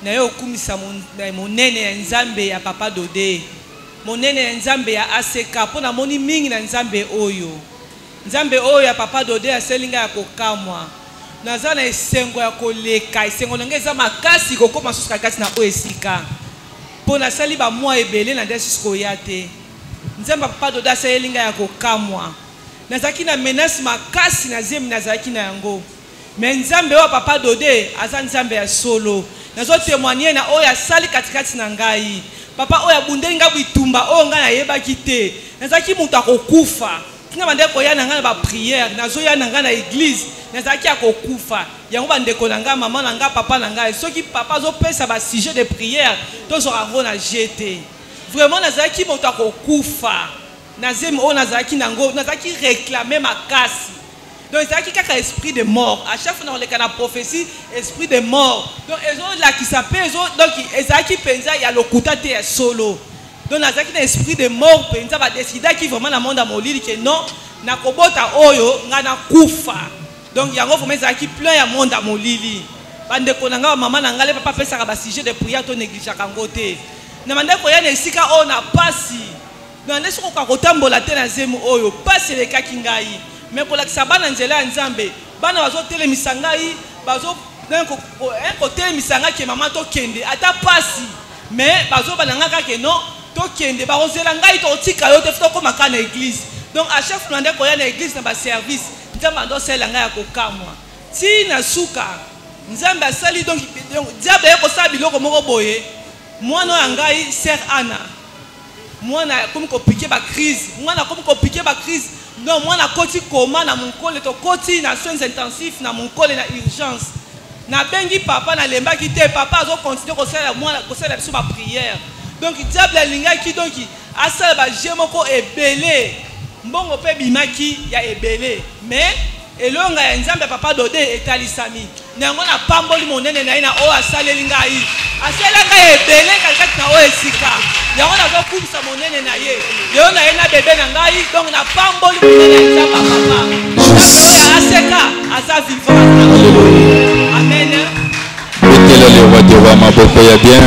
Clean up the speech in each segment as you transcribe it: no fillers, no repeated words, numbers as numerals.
na yo kumisa monene ya nzambe ya papa Dodé monene ya nzambe ya ACK pona moni mingi na nzambe oyo ya papa Dodé aselinga ya kokamwa naza na esengo ya koleka esengo nanga eza makasi kokoma susu kati na oyo esika pona sali ba mwa ebele na desis koya te nzambe papa Dodé aselinga ya kokamwa nazaki na menace makasi na zemi nazaki na yango mais nzambe oyo papa Dodé aza nzambe ya solo nazo témoigner na oyo asali katikati na ngai papa oyo abundeli nga bitumba oyo nga nayebaki te nazaki mutu akokufa tina bandeko ya na nga na ba prière nazo ya na nga na église nazaki akokufa yango bandeko na nga mama na nga papa na nga soki papa zo pesa ba sujet de prière tozo rango na jeté vraiment nazaki mutu akokufa nazemi oyo nazaki nango nazaki réclamer makasi. Donc, c'est qui esprit de mort. À chaque fois, on a la prophétie, esprit de mort. Donc, ils ont là qui s'appelle, donc, ils pensent il y a le côté solo. Donc, il y a un esprit de mort, ils va décider qui vraiment dans le monde à Molili que non, na kobota oyo, na kufa. Donc, il y a un moment qui plein à monde à Molili. Bande konanga maman nangale papa fait ça ba sujet de prière to néglige kangote. Na mande ko ya na sika o na pasi. Na ndeso ko kotambola te na zemu oyo, pasi le kakingai. Mais pour la sabana nzela nzambe bana bazo telemisa ngai bazo ko telemisa ngai ke mama to kende ata pasi mais bazo bananga ka ke non to kende ba ozela ngai to tika yo te fito ko makana église. Donc à chaque fois ndeko ya na église na ba service nzambe ndo sela ngai ya kokamwa ti na suka nzambe asali donc diable ko sabilo ko moko boye mwana ya ngai sœur Anna mwana comme ko piquer ba crise mwana comme ko piquer ba crise. Non, moi na koti koma na mon kole to koti na soins intensifs na mon kole na urgence. Na bengi papa na lemba ki te papa zo continuer ko sala moi ko sala biso ba prière. Donc diable linga ki donc asala ba jemoko ebele. Mbongo pe bimaki ya ebele. Mais elonga ya nzambe papa Dodé etalisami. Nango na pamboli monene na ina o asala linga yi. Asala nga ebele kakati na o esika. Yango na zo kumisa monene na ye. Yo na ena bébé na ngai donc na pamboli monene ya papa. Ya aseka asa vivant. Amen. Betela le roi de roi maboko ya bien.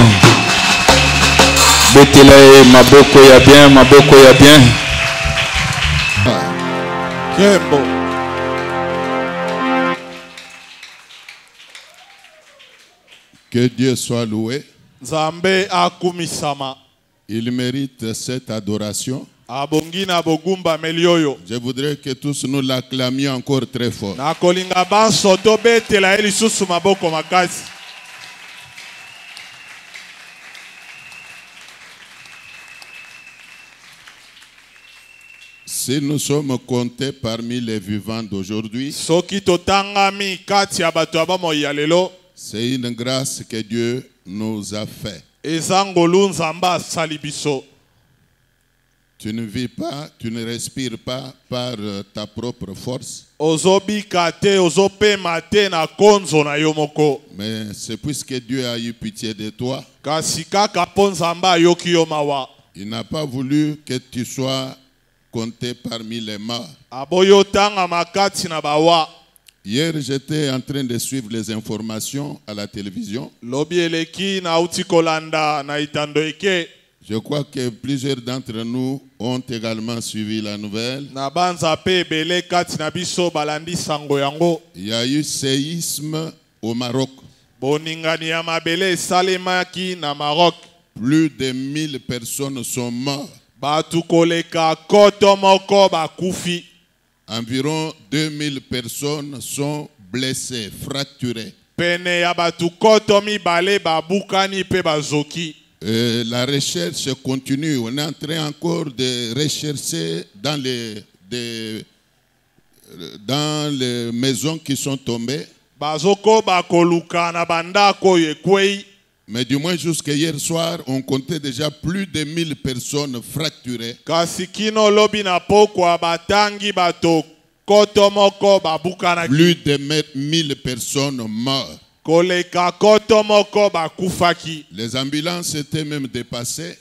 Betela maboko ya bien, maboko ya bien. Kembo. Que Dieu soit loué. Nzambe akumisama. Il mérite cette adoration. Abongina bogumba melioyo. Je voudrais que tous nous l'acclamions encore très fort. Na kolinga banso to betela eli susu maboko makasi. Si nous sommes comptés parmi les vivants d'aujourd'hui, soki totangami kati ya bato abamo ya lelo, c'est une grâce que Dieu nous a fait. Ezangolu nzamba salibiso. Tu ne vis pas, tu ne respires pas par ta propre force. Ozobi kate, ozope mate na konzo na yomoko. Mais c'est puisque Dieu a eu pitié de toi. Kasika kapon nzamba yoki yomawa. Il n'a pas voulu que tu sois compté parmi les morts. Aboyotanga makati na bawa. Hier, j'étais en train de suivre les informations à la télévision. Lobieleki na utikolanda na itando eke. Je crois que plusieurs d'entre nous ont également suivi la nouvelle. Il y a eu séisme au Maroc. Plus de 1000 personnes sont mortes. Environ 2000 personnes sont blessées, fracturées. La recherche continue. On est en train encore de rechercher dans les maisons qui sont tombées. Mais du moins jusqu'à hier soir, on comptait déjà plus de 1000 personnes fracturées. Plus de 1000 personnes mortes. Les ambulances étaient même dépassées.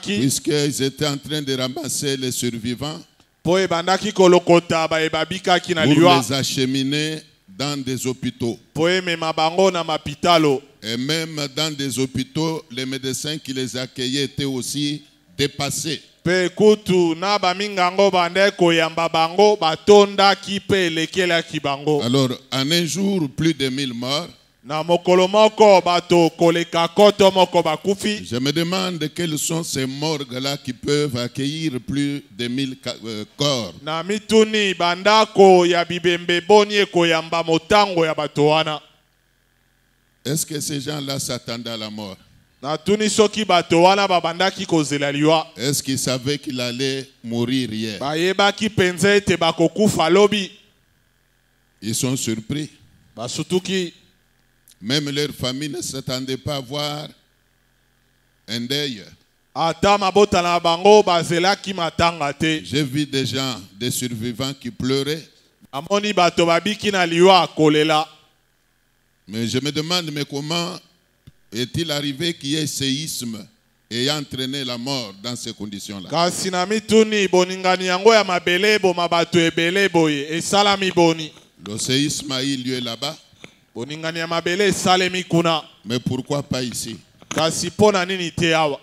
Puisqu'ils étaient en train de ramasser les survivants pour les acheminer dans des hôpitaux. poemema bango na mapitalo. Et même dans des hôpitaux, les médecins qui les accueillaient étaient aussi dépassés. Pe kutu na bamingango bande koyamba bango batondaki pe elekelaki bango. Alors, en un jour, plus de 1000 morts. Na mokolo moko bato koleka koto moko bakufi. Je me demande quelles sont ces morgues-là qui peuvent accueillir plus de 1000 corps. Na mituni bandako ya bibembe boni koyamba motango ya bato wana. Est-ce que ces gens-là s'attendaient à la mort? Na tuni soki bato wana babandaki kozela liwa. Est-ce qu'ils savaient qu'il allait mourir hier? Bayebaki penza ete bakokufa lobi. Ils sont surpris. Basutuki. Même leur famille ne s'attendait pas à voir un deuil. Ata mabota na bango bazelaki matanga te. J'ai vu des gens, des survivants qui pleuraient. Amoni bato babiki na liwa kolela. Mais je me demande, mais comment est-il arrivé qu'il y ait séisme ayant entraîné la mort dans ces conditions-là? Kasi na mituni boningani yango ya mabele bo mabato ebele boye esalami boni. Le séisme a eu lieu là-bas. Boningani ya mabele esalemi kuna. Mais pourquoi pas ici? Kasi pona nini te awa.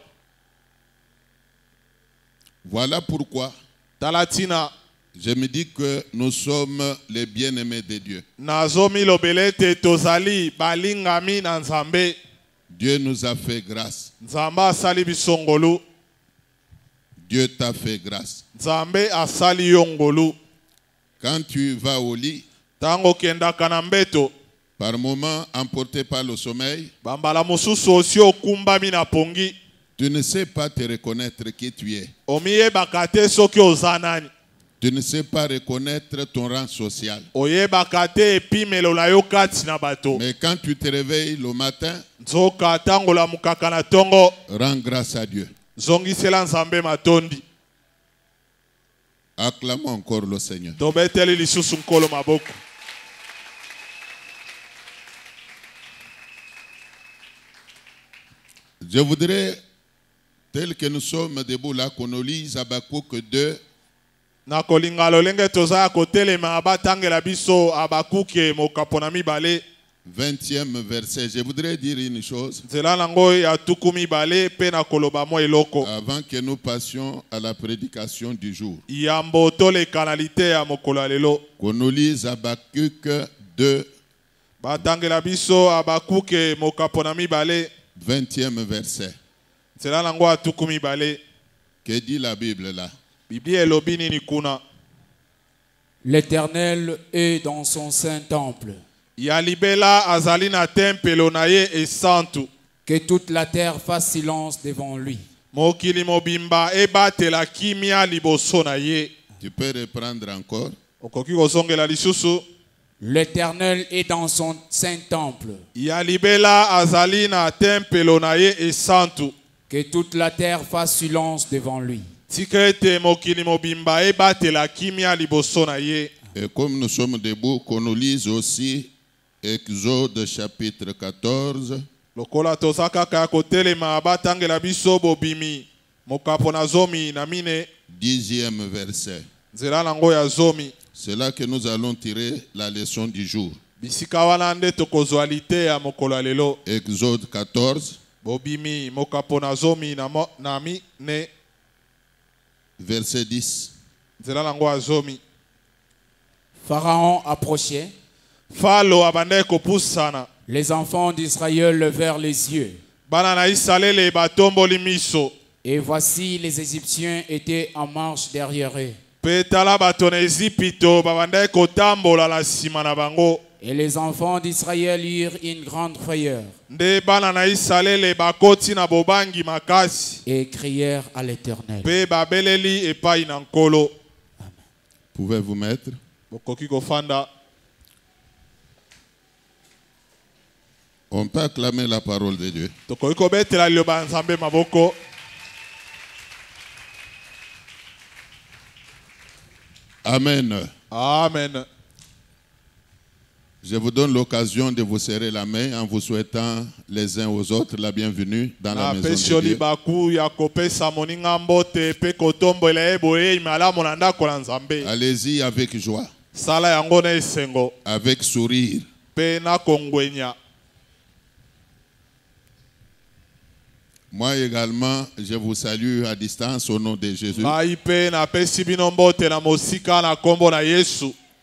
Voilà pourquoi Talatina. je me dis que nous sommes les bien-aimés de Dieu. Nazomi lobelete tozali balingami na Nzambe. Dieu nous a fait grâce. Nzambe asali bisongolu. Dieu t'a fait grâce. Nzambe asali yongolu. Quand tu vas au lit, Tango kendaka na mbeto. par moment emporté par le sommeil, Bambala mususu osi okumbami na pongi. tu ne sais pas te reconnaître qui tu es. Omiyebaka te soki oza nani. Tu ne sais pas reconnaître ton rang social. Oyebaka te epimelo na yo kati na bato. Mais quand tu te réveilles le matin, Nzoka tango la mukaka na tongo. rends grâce à Dieu. Zongisela Nzambe matondi. Acclamons encore le Seigneur. Tobeteli lisusu nkolo maboko. Je voudrais, tel que nous sommes debout là, qu'on nous lise Habakkuk 2, Na kolinga lolenge toza kotelema abatangela biso Habakuke mokapona mibale. 20e verset. Je voudrais dire une chose Nzela nango ya tuku mibale pe na koloba mo eloko. avant que nous passions à la prédication du jour. Yambo tole kanalite ya mokolo ya lelo. Qu'on nous lise Habakkuk 2, Batangela biso Habakuke mokapona mibale. 20e verset. Nzela nango ya tuku mibale. Que dit la Bible là? Biblia elobi nini kuna? L'Éternel est dans son saint temple. Ya libela azali na tempelo na ye esantu. Que toute la terre fasse silence devant lui. Mokili mobimba ebatela kimia liboso na ye. Tu peux reprendre encore. Okoki kozongela lisusu. L'Éternel est dans son saint temple. Ya libela azali na tempelo na ye esantu. Que toute la terre fasse silence devant lui. Tika ete mokili mobimba ebatela kimia liboso na ye. Et comme nous sommes debout, qu'on nous lise aussi Exode chapitre 14, Lokola tozaka kaka kotelema batangela biso bobimi. Mokapo na zomi na mine. 10e verset. Nzela nango ya zomi. C'est là que nous allons tirer la leçon du jour. Bisika wana nde tokozwa lite ya mokolo ya lelo. Exode 14, Bobimi mokapo na zomi na mine. verset 10. Nzela nango ya zomi. Pharaon approchait. Falo abandai kopusana. Les enfants d'Israël levèrent les yeux. Bana na Israele batomboli miso. Et voici les Égyptiens étaient en marche derrière eux. Petala bato na Ezipito babandai kotambola na sima na bango. Et les enfants d'Israël eurent une grande frayeur. Nde bana na Israele bakoti na bobangi makasi. Et crièrent à l'Éternel. Pe babeleli epai na nkolo. Pouvez-vous mettre? Bokoki kofanda. On peut acclamer la parole de Dieu. Tokoki kobetela liloba Nzambe maboko. Amen. Amen. Je vous donne l'occasion de vous serrer la main en vous souhaitant les uns aux autres la bienvenue dans la maison de Dieu. Baku ya kopesa moninga mbote pe kotombola eboye imala monanda kola Nzambe. Allez-y avec joie. Sala yango na esengo. avec sourire. Pe na kongwenya. Moi également, je vous salue à distance au nom de Jésus.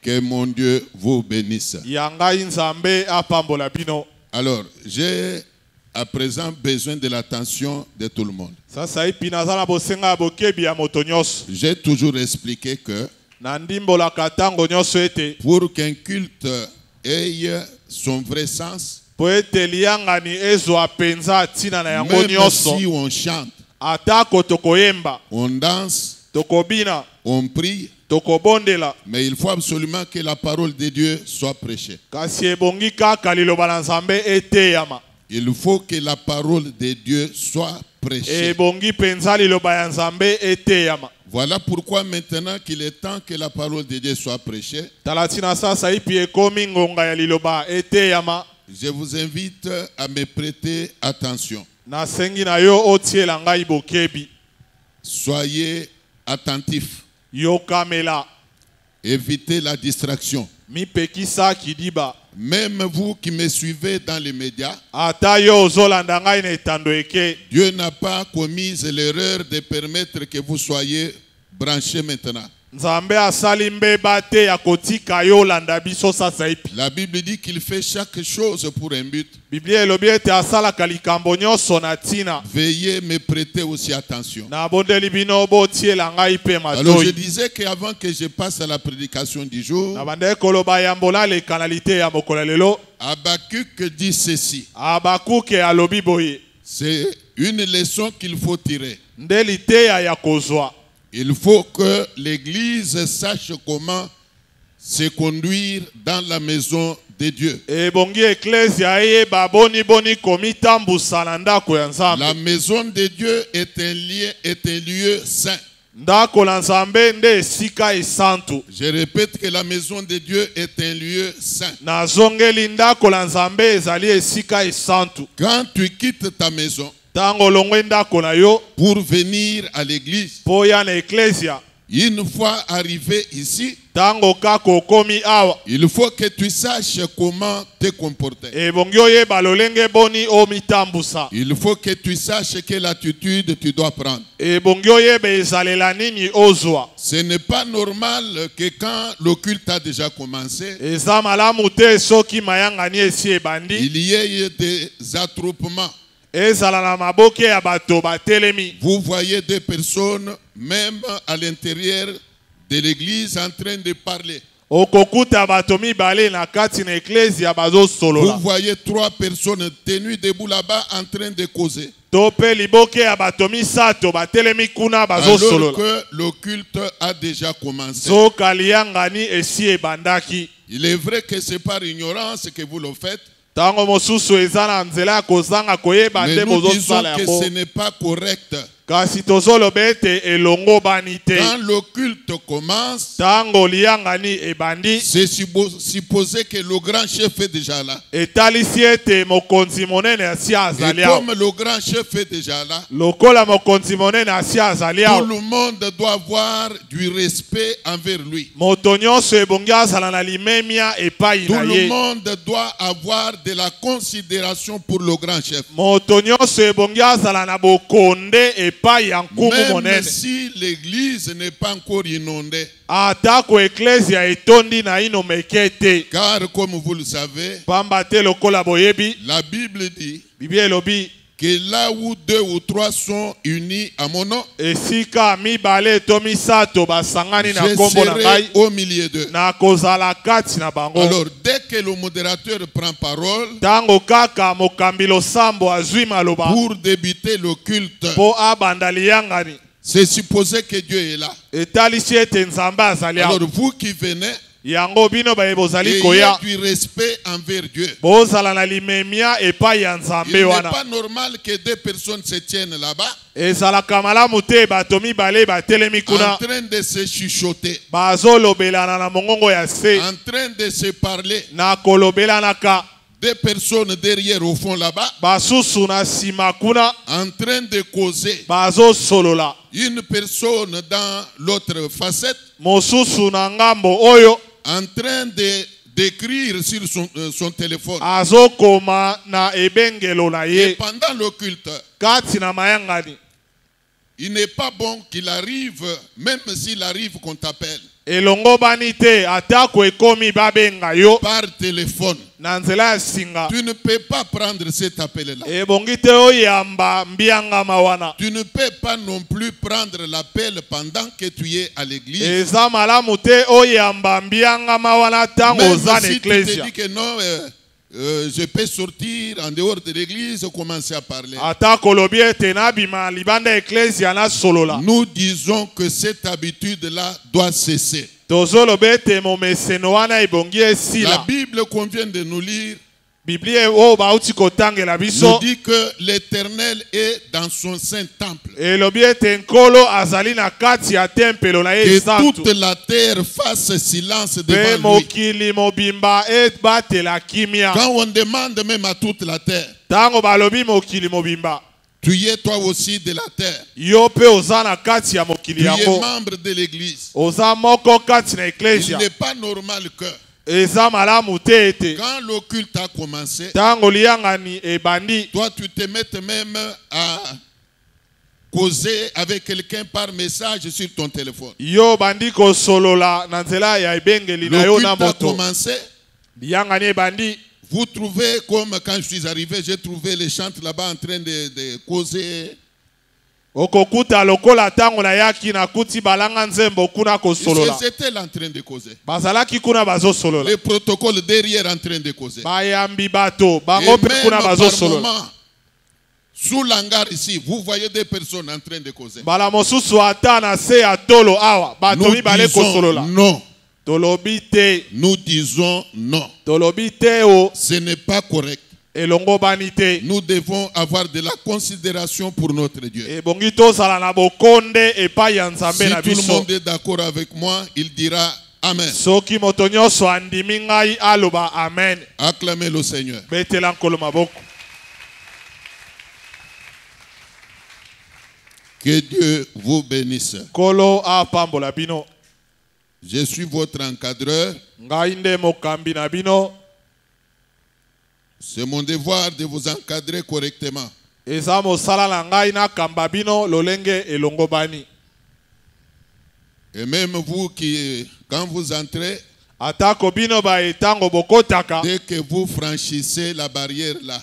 Que mon Dieu vous bénisse. Alors, j'ai à présent besoin de l'attention de tout le monde. J'ai toujours expliqué que pour qu'un culte ait son vrai sens, même si on chante, on danse, on prie, mais il faut absolument que la parole de Dieu soit prêchée. Il faut que la parole de Dieu soit prêchée. Voilà pourquoi maintenant qu'il est temps que la parole de Dieu soit prêchée, je vous invite à me prêter attention. Soyez attentifs. Évitez la distraction. Même vous qui me suivez dans les médias, Dieu n'a pas commis l'erreur de permettre que vous soyez branchés maintenant. La Bible dit qu'il fait chaque chose pour un but. Veuillez me prêter aussi attention. Alors je disais qu'avant que je passe à la prédication du jour, Habakkuk dit ceci. C'est une leçon qu'il faut tirer. Il faut que l'Église sache comment se conduire dans la maison de Dieu. La maison de Dieu est un lieu saint. Je répète que la maison de Dieu est un lieu saint. Quand tu quittes ta maison pour venir à l'église, une fois arrivé ici, il faut que tu saches comment te comporter. Il faut que tu saches quelle attitude tu dois prendre. Ce n'est pas normal que quand le culte a déjà commencé, il y ait des attroupements. Vous voyez des personnes, même à l'intérieur de l'église, en train de parler. Vous voyez 3 personnes tenues debout là-bas en train de causer. Alors que le culte a déjà commencé. Il est vrai que c'est par ignorance que vous le faites. Mais nous disons que ce n'est pas correct. Quand le culte commence, c'est supposé que le grand chef est déjà là. Et comme le grand chef est déjà là, tout le monde doit avoir du respect envers lui. Tout le monde doit avoir de la considération pour le grand chef. Même si l'église n'est pas encore inondée. Car comme vous le savez, la Bible dit que là où 2 ou 3 sont unis à mon nom, je serai au milieu d'eux. Alors dès que le modérateur prend parole pour débuter le culte, c'est supposé que Dieu est là. Alors vous qui venez, il y a du respect envers Dieu. Il n'est pas normal que 2 personnes se tiennent là-bas en train de se chuchoter, en train de se parler. 2 personnes derrière au fond là-bas, en train de causer. Une personne dans l'autre facette, en train d'écrire sur son téléphone. Et pendant le culte, il n'est pas bon qu'il arrive, même s'il arrive qu'on t'appelle par téléphone. Tu ne peux pas prendre cet appel-là. Tu ne peux pas non plus prendre l'appel pendant que tu es à l'église. Même si tu te dis que non, je peux sortir en dehors de l'église et commencer à parler. Nous disons que cette habitude-là doit cesser. La Bible qu'on vient de nous lire nous dit que l'Éternel est dans son saint temple. Que toute la terre fasse silence devant lui. Quand on demande même à toute la terre, tu es toi aussi de la terre. Tu es membre de l'église. Il n'est pas normal que quand le culte a commencé, toi tu te mettes même à causer avec quelqu'un par message sur ton téléphone. Le culte a commencé. Vous trouvez, comme quand je suis arrivé, j'ai trouvé les chantres là-bas en train de causer. Ils étaient là en train de causer. Les protocoles derrière en train de causer. Et même par moment, sous l'hangar ici, vous voyez des personnes en train de causer. Nous disons non. Ce n'est pas correct. Nous devons avoir de la considération pour notre Dieu. Si tout le monde est d'accord avec moi, il dira Amen. Acclamez le Seigneur. Que Dieu vous bénisse. Je suis votre encadreur. C'est mon devoir de vous encadrer correctement. Et même vous qui, quand vous entrez, dès que vous franchissez la barrière là,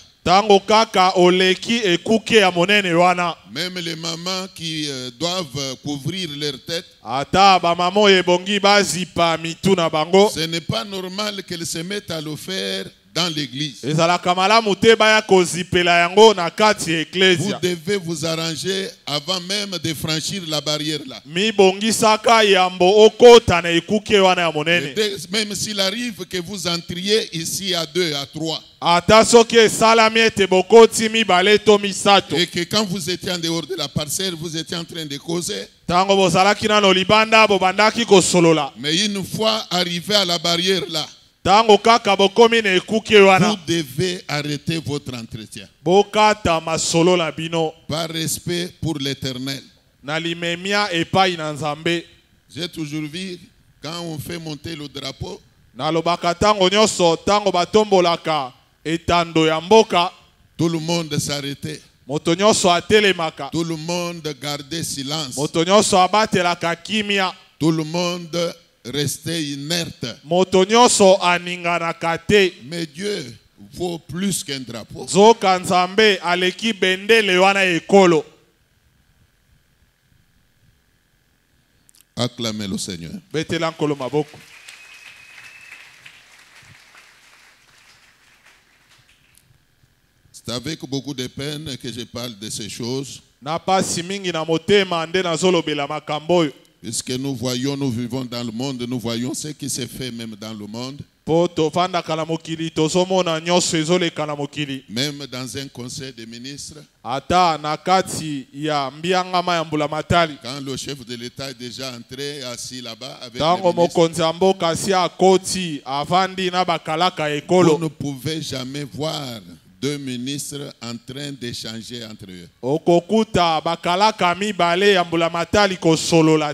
même les mamans qui doivent couvrir leur tête, ce n'est pas normal qu'elles se mettent à le faire dans l'église. Vous devez vous arranger avant même de franchir la barrière là. Même s'il arrive que vous entriez ici à 2, à 3. Et que quand vous étiez en dehors de la parcelle, vous étiez en train de causer. Mais une fois arrivé à la barrière là, vous devez arrêter votre entretien. Par respect pour l'Éternel. J'ai toujours vu, quand on fait monter le drapeau, tout le monde s'arrêtait. Tout le monde gardait silence. Tout le monde restait inerte. Mais Dieu vaut plus qu'un drapeau. Acclamez le Seigneur. C'est avec beaucoup de peine que je parle de ces choses. Puisque nous voyons, nous vivons dans le monde, nous voyons ce qui se fait même dans le monde. Même dans un conseil des ministres. Quand le chef de l'État est déjà entré, assis là-bas avec les ministres, vous ne pouvez jamais voir deux ministres en train d'échanger entre eux.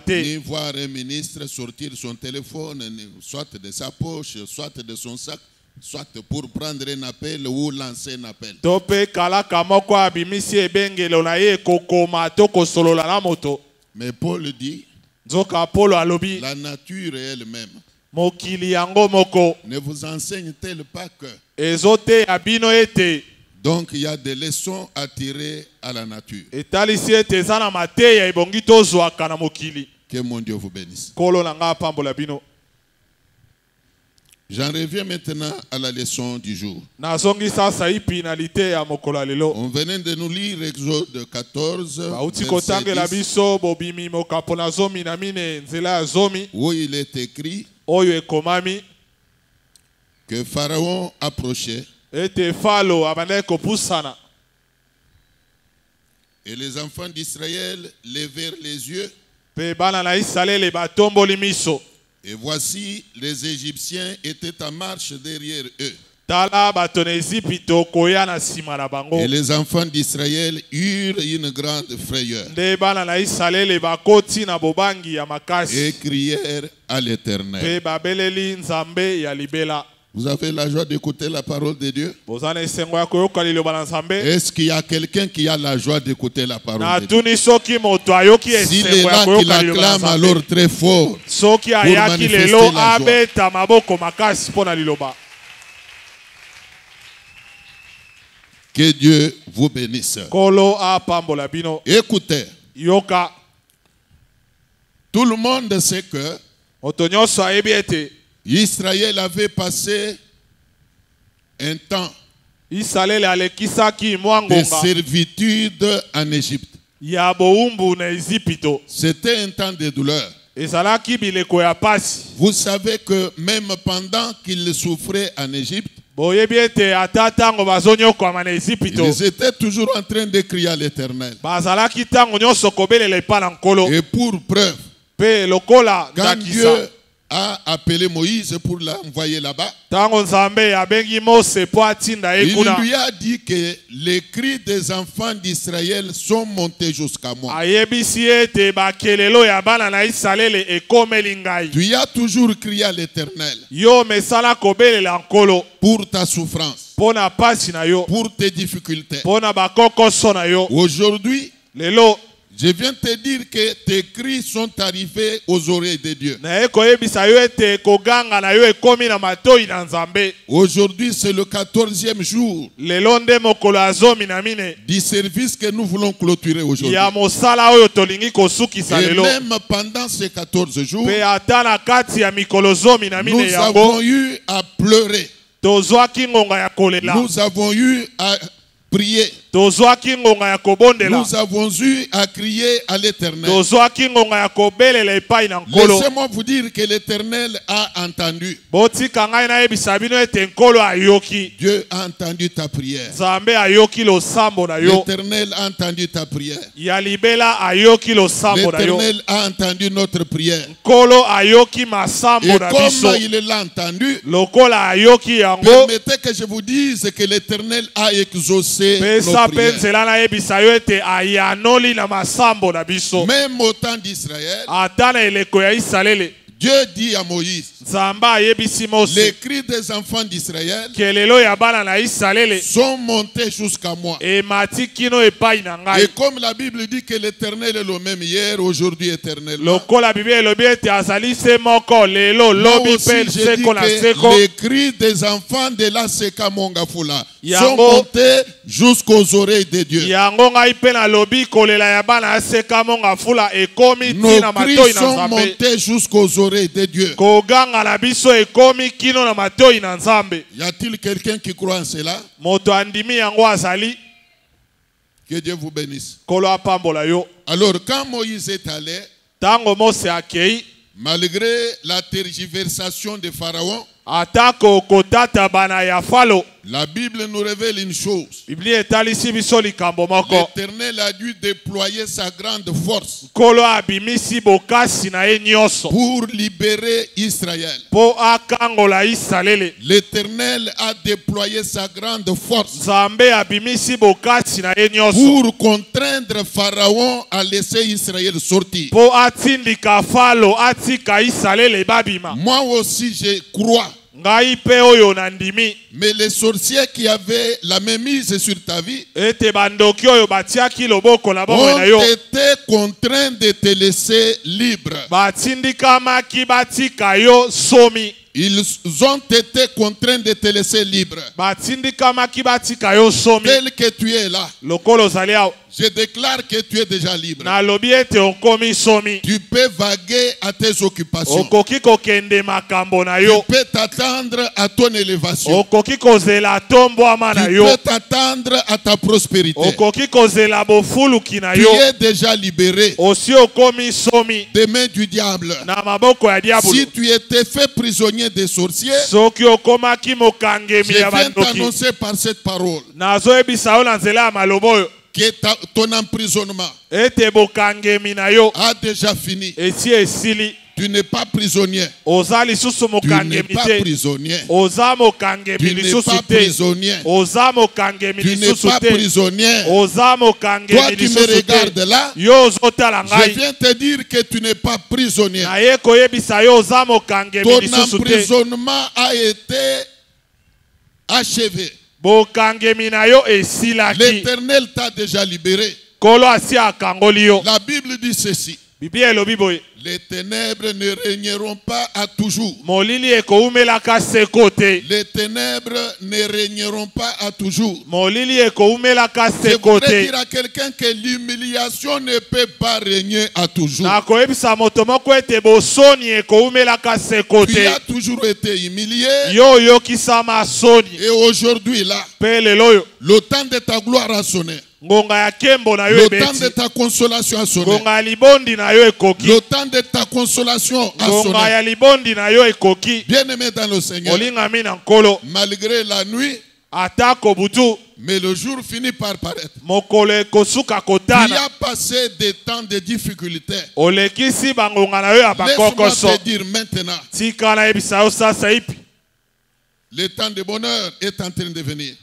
Ni voir un ministre sortir son téléphone, soit de sa poche, soit de son sac, soit pour prendre un appel ou lancer un appel. Mais Paul dit, la nature est elle-même. Ne vous enseigne-t-elle pas que? Donc il y a des leçons à tirer à la nature. Que mon Dieu vous bénisse. J'en reviens maintenant à la leçon du jour. On venait de nous lire Exode 14, verset 10, où il est écrit que Pharaon approchait et les enfants d'Israël levèrent les yeux. Et voici, les Égyptiens étaient en marche derrière eux. Et les enfants d'Israël eurent une grande frayeur et crièrent à l'Éternel. Vous avez la joie d'écouter la parole de Dieu? Est-ce qu'il y a quelqu'un qui a la joie d'écouter la parole de Dieu? S'il est là, qu'il acclame alors très fort pour manifester la joie. Que Dieu vous bénisse. Écoutez, tout le monde sait que Israël avait passé un temps de servitude en Égypte. C'était un temps de douleur. Vous savez que même pendant qu'ils souffraient en Égypte, ils étaient toujours en train de crier à l'Éternel. Et pour preuve, quand Dieu a appelé Moïse pour l'envoyer là-bas, il lui a dit que les cris des enfants d'Israël sont montés jusqu'à moi. Tu as toujours crié à l'Éternel pour ta souffrance, pour tes difficultés. Aujourd'hui, je viens te dire que tes cris sont arrivés aux oreilles de Dieu. Aujourd'hui, c'est le 14e jour du service que nous voulons clôturer aujourd'hui. Et même pendant ces 14 jours, nous avons eu à pleurer. Nous avons eu à prier. Nous avons eu à crier à l'Éternel. Laissez-moi vous dire que l'Éternel a entendu. Dieu a entendu ta prière. L'Éternel a entendu ta prière. L'Éternel a entendu notre prière. Et comme il l'a entendu, permettez que je vous dise que l'Éternel a exaucé nos prières. Même au temps d'Israël, Dieu dit à Moïse, les cris des enfants d'Israël sont montés jusqu'à moi. Et comme la Bible dit que l'Éternel est le même hier, aujourd'hui, éternellement, moi aussi j'ai dit que les cris des enfants de la Seka Mongafula sont montés jusqu'aux oreilles de Dieu. Nos cris sont montés jusqu'aux oreilles de Dieu. Y a-t-il quelqu'un qui croit en cela? Que Dieu vous bénisse. Alors quand Moïse est allé, malgré la tergiversation de Pharaon, La Bible nous révèle une chose. L'Éternel a dû déployer sa grande force pour libérer Israël. L'Éternel a déployé sa grande force pour contraindre Pharaon à laisser Israël sortir. Moi aussi je crois. Mais les sorciers qui avaient la mainmise sur ta vie ont été contraints de te laisser libre. Ils ont été contraints de te laisser libre. Tel que tu es là, je déclare que tu es déjà libre. Tu peux vaguer à tes occupations. Tu peux t'attendre à ton élévation. Tu peux t'attendre à ta prospérité. Tu es déjà libéré des mains du diable. Si tu étais fait prisonnier des sorciers, je viens t'annoncer par cette parole que ton emprisonnement a déjà fini. Tu n'es pas prisonnier. Tu n'es pas prisonnier. Tu n'es pas prisonnier. Tu n'es pas prisonnier. Toi qui me regardes là, je viens te dire que tu n'es pas prisonnier. Ton emprisonnement a été achevé. L'Éternel t'a déjà libéré. La Bible dit ceci. Les ténèbres ne régneront pas à toujours. Les ténèbres ne régneront pas à toujours. Je voudrais dire à quelqu'un que l'humiliation ne peut pas régner à toujours. Tu as toujours été humilié. Et aujourd'hui là, le temps de ta gloire a sonné. Le temps de ta consolation a sonné. Le temps de ta consolation a sonné. Bien-aimé dans le Seigneur, malgré la nuit, mais le jour finit par paraître. Tu as passé des temps de difficulté. Laisse-moi te dire maintenant, le temps de bonheur est en train de venir.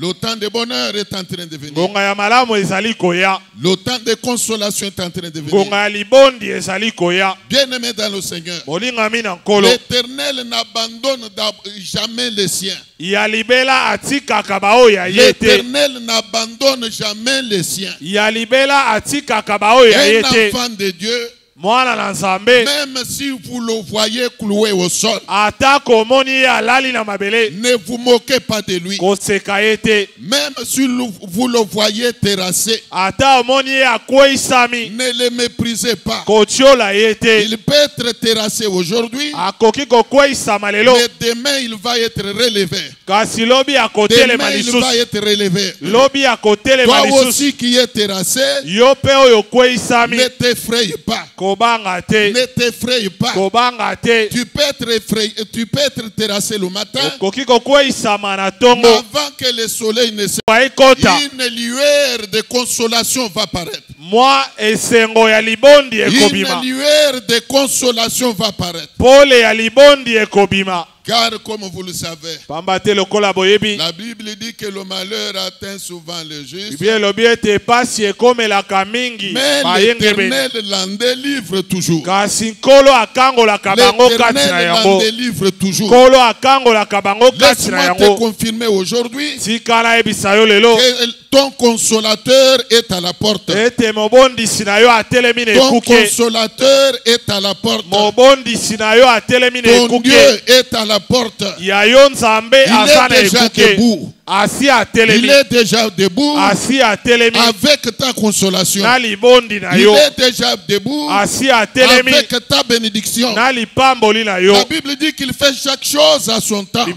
Le temps de bonheur est en train de venir. Le temps de consolation est en train de venir. Bien-aimé dans le Seigneur, l'Éternel n'abandonne jamais les siens. L'Éternel n'abandonne jamais les siens. Un enfant de Dieu, même si vous le voyez cloué au sol, ne vous moquez pas de lui. Même si vous le voyez terrassé, ne le méprisez pas. Il peut être terrassé aujourd'hui, mais demain il va être relevé. Demain il va être relevé. Toi aussi qui es terrassé, ne t'effraie pas. Ne t'effraye pas. Tu peux être terrassé le matin, mais avant que le soleil ne se lève, une lueur de consolation va paraître. Une lueur de consolation va paraître. Car comme vous le savez, la Bible dit que le malheur atteint souvent le juste, mais l'Éternel l'en délivre toujours. L'Éternel l'en délivre toujours. Laisse-moi te confirmer aujourd'hui que ton consolateur est à la porte. Ton consolateur est à la porte. Ton Dieu est à la porte. Il est déjà debout. Il est déjà debout avec ta consolation. Il est déjà debout avec ta bénédiction. La Bible dit qu'il fait chaque chose à son temps. Que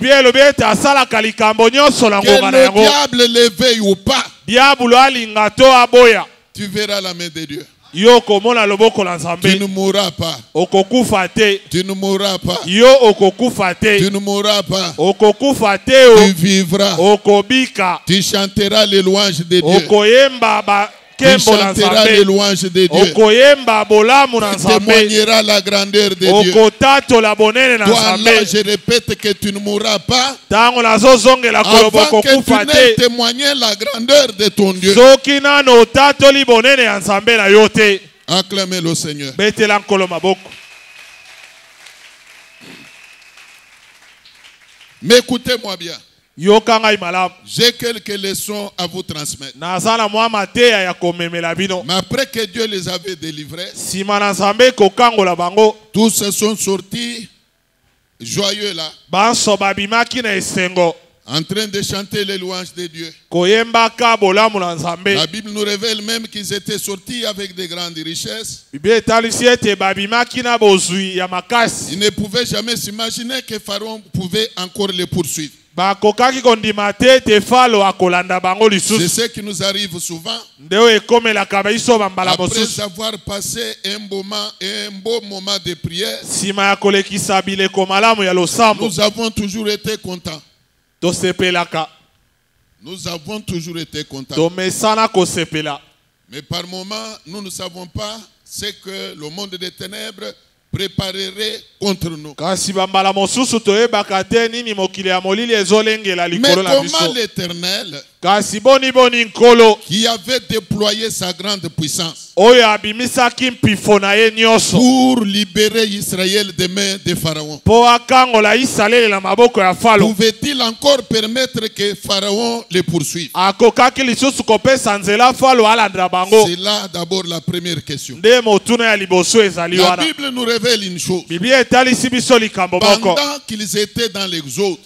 le diable l'éveille ou pas, tu verras la main de Dieu. Yo komona loboko la Nzambe. Tu ne mourras pas. Okokufa te. Tu ne mourras pas. Yo okokufa te. Tu ne mourras pas. Okokufa te o. Tu vivras. Okobika. Tu chanteras les louanges de Dieu. Okoyemba ba tu chanteras les louanges de Dieu. Tu témoigneras la grandeur de Dieu. Toi là, je répète que tu ne mourras pas avant que tu n'aies témoigné la grandeur de ton Dieu. Acclamez le Seigneur. Mais écoutez-moi bien. J'ai quelques leçons à vous transmettre. Mais après que Dieu les avait délivrés, tous se sont sortis joyeux là, en train de chanter les louanges de Dieu. La Bible nous révèle même qu'ils étaient sortis avec de grandes richesses. Ils ne pouvaient jamais s'imaginer que Pharaon pouvait encore les poursuivre. C'est ce qui nous arrive souvent. Après avoir passé un beau moment de prière, nous avons toujours été contents. Nous avons toujours été contents. Mais par moments, nous ne savons pas ce que le monde des ténèbres préparerait contre nous. Mais comment l'Éternel, qui avait déployé sa grande puissance pour libérer Israël des mains de Pharaon, pouvait-il encore permettre que Pharaon les poursuive? C'est là d'abord la première question. La Bible nous révèle une chose. Pendant qu'ils étaient dans l'exode,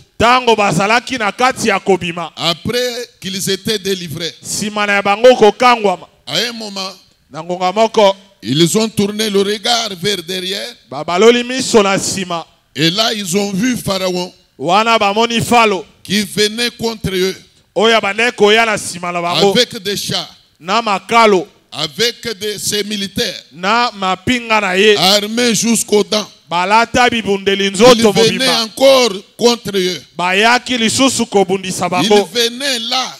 après qu'ils étaient délivrés, à un moment, ils ont tourné le regard vers derrière. Et là, ils ont vu Pharaon qui venait contre eux avec des chars, avec ses militaires armés jusqu'aux dents. Il venait encore contre eux. Il venait là,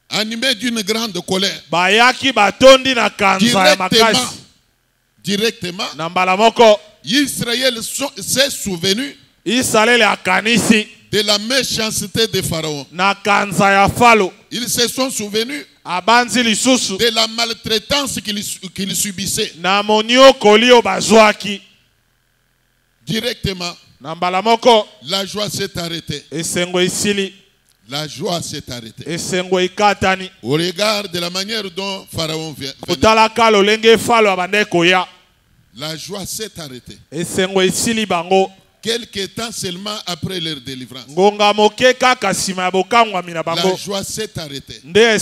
animé d'une grande colère. Directement, Israël s'est souvenu de la méchanceté de Pharaon. Ils se sont souvenus de la maltraitance qu'il subissait. Directement, la joie s'est arrêtée. La joie s'est arrêtée. Au regard de la manière dont Pharaon vient. La joie s'est arrêtée. Quelques temps seulement après leur délivrance. La joie s'est arrêtée. La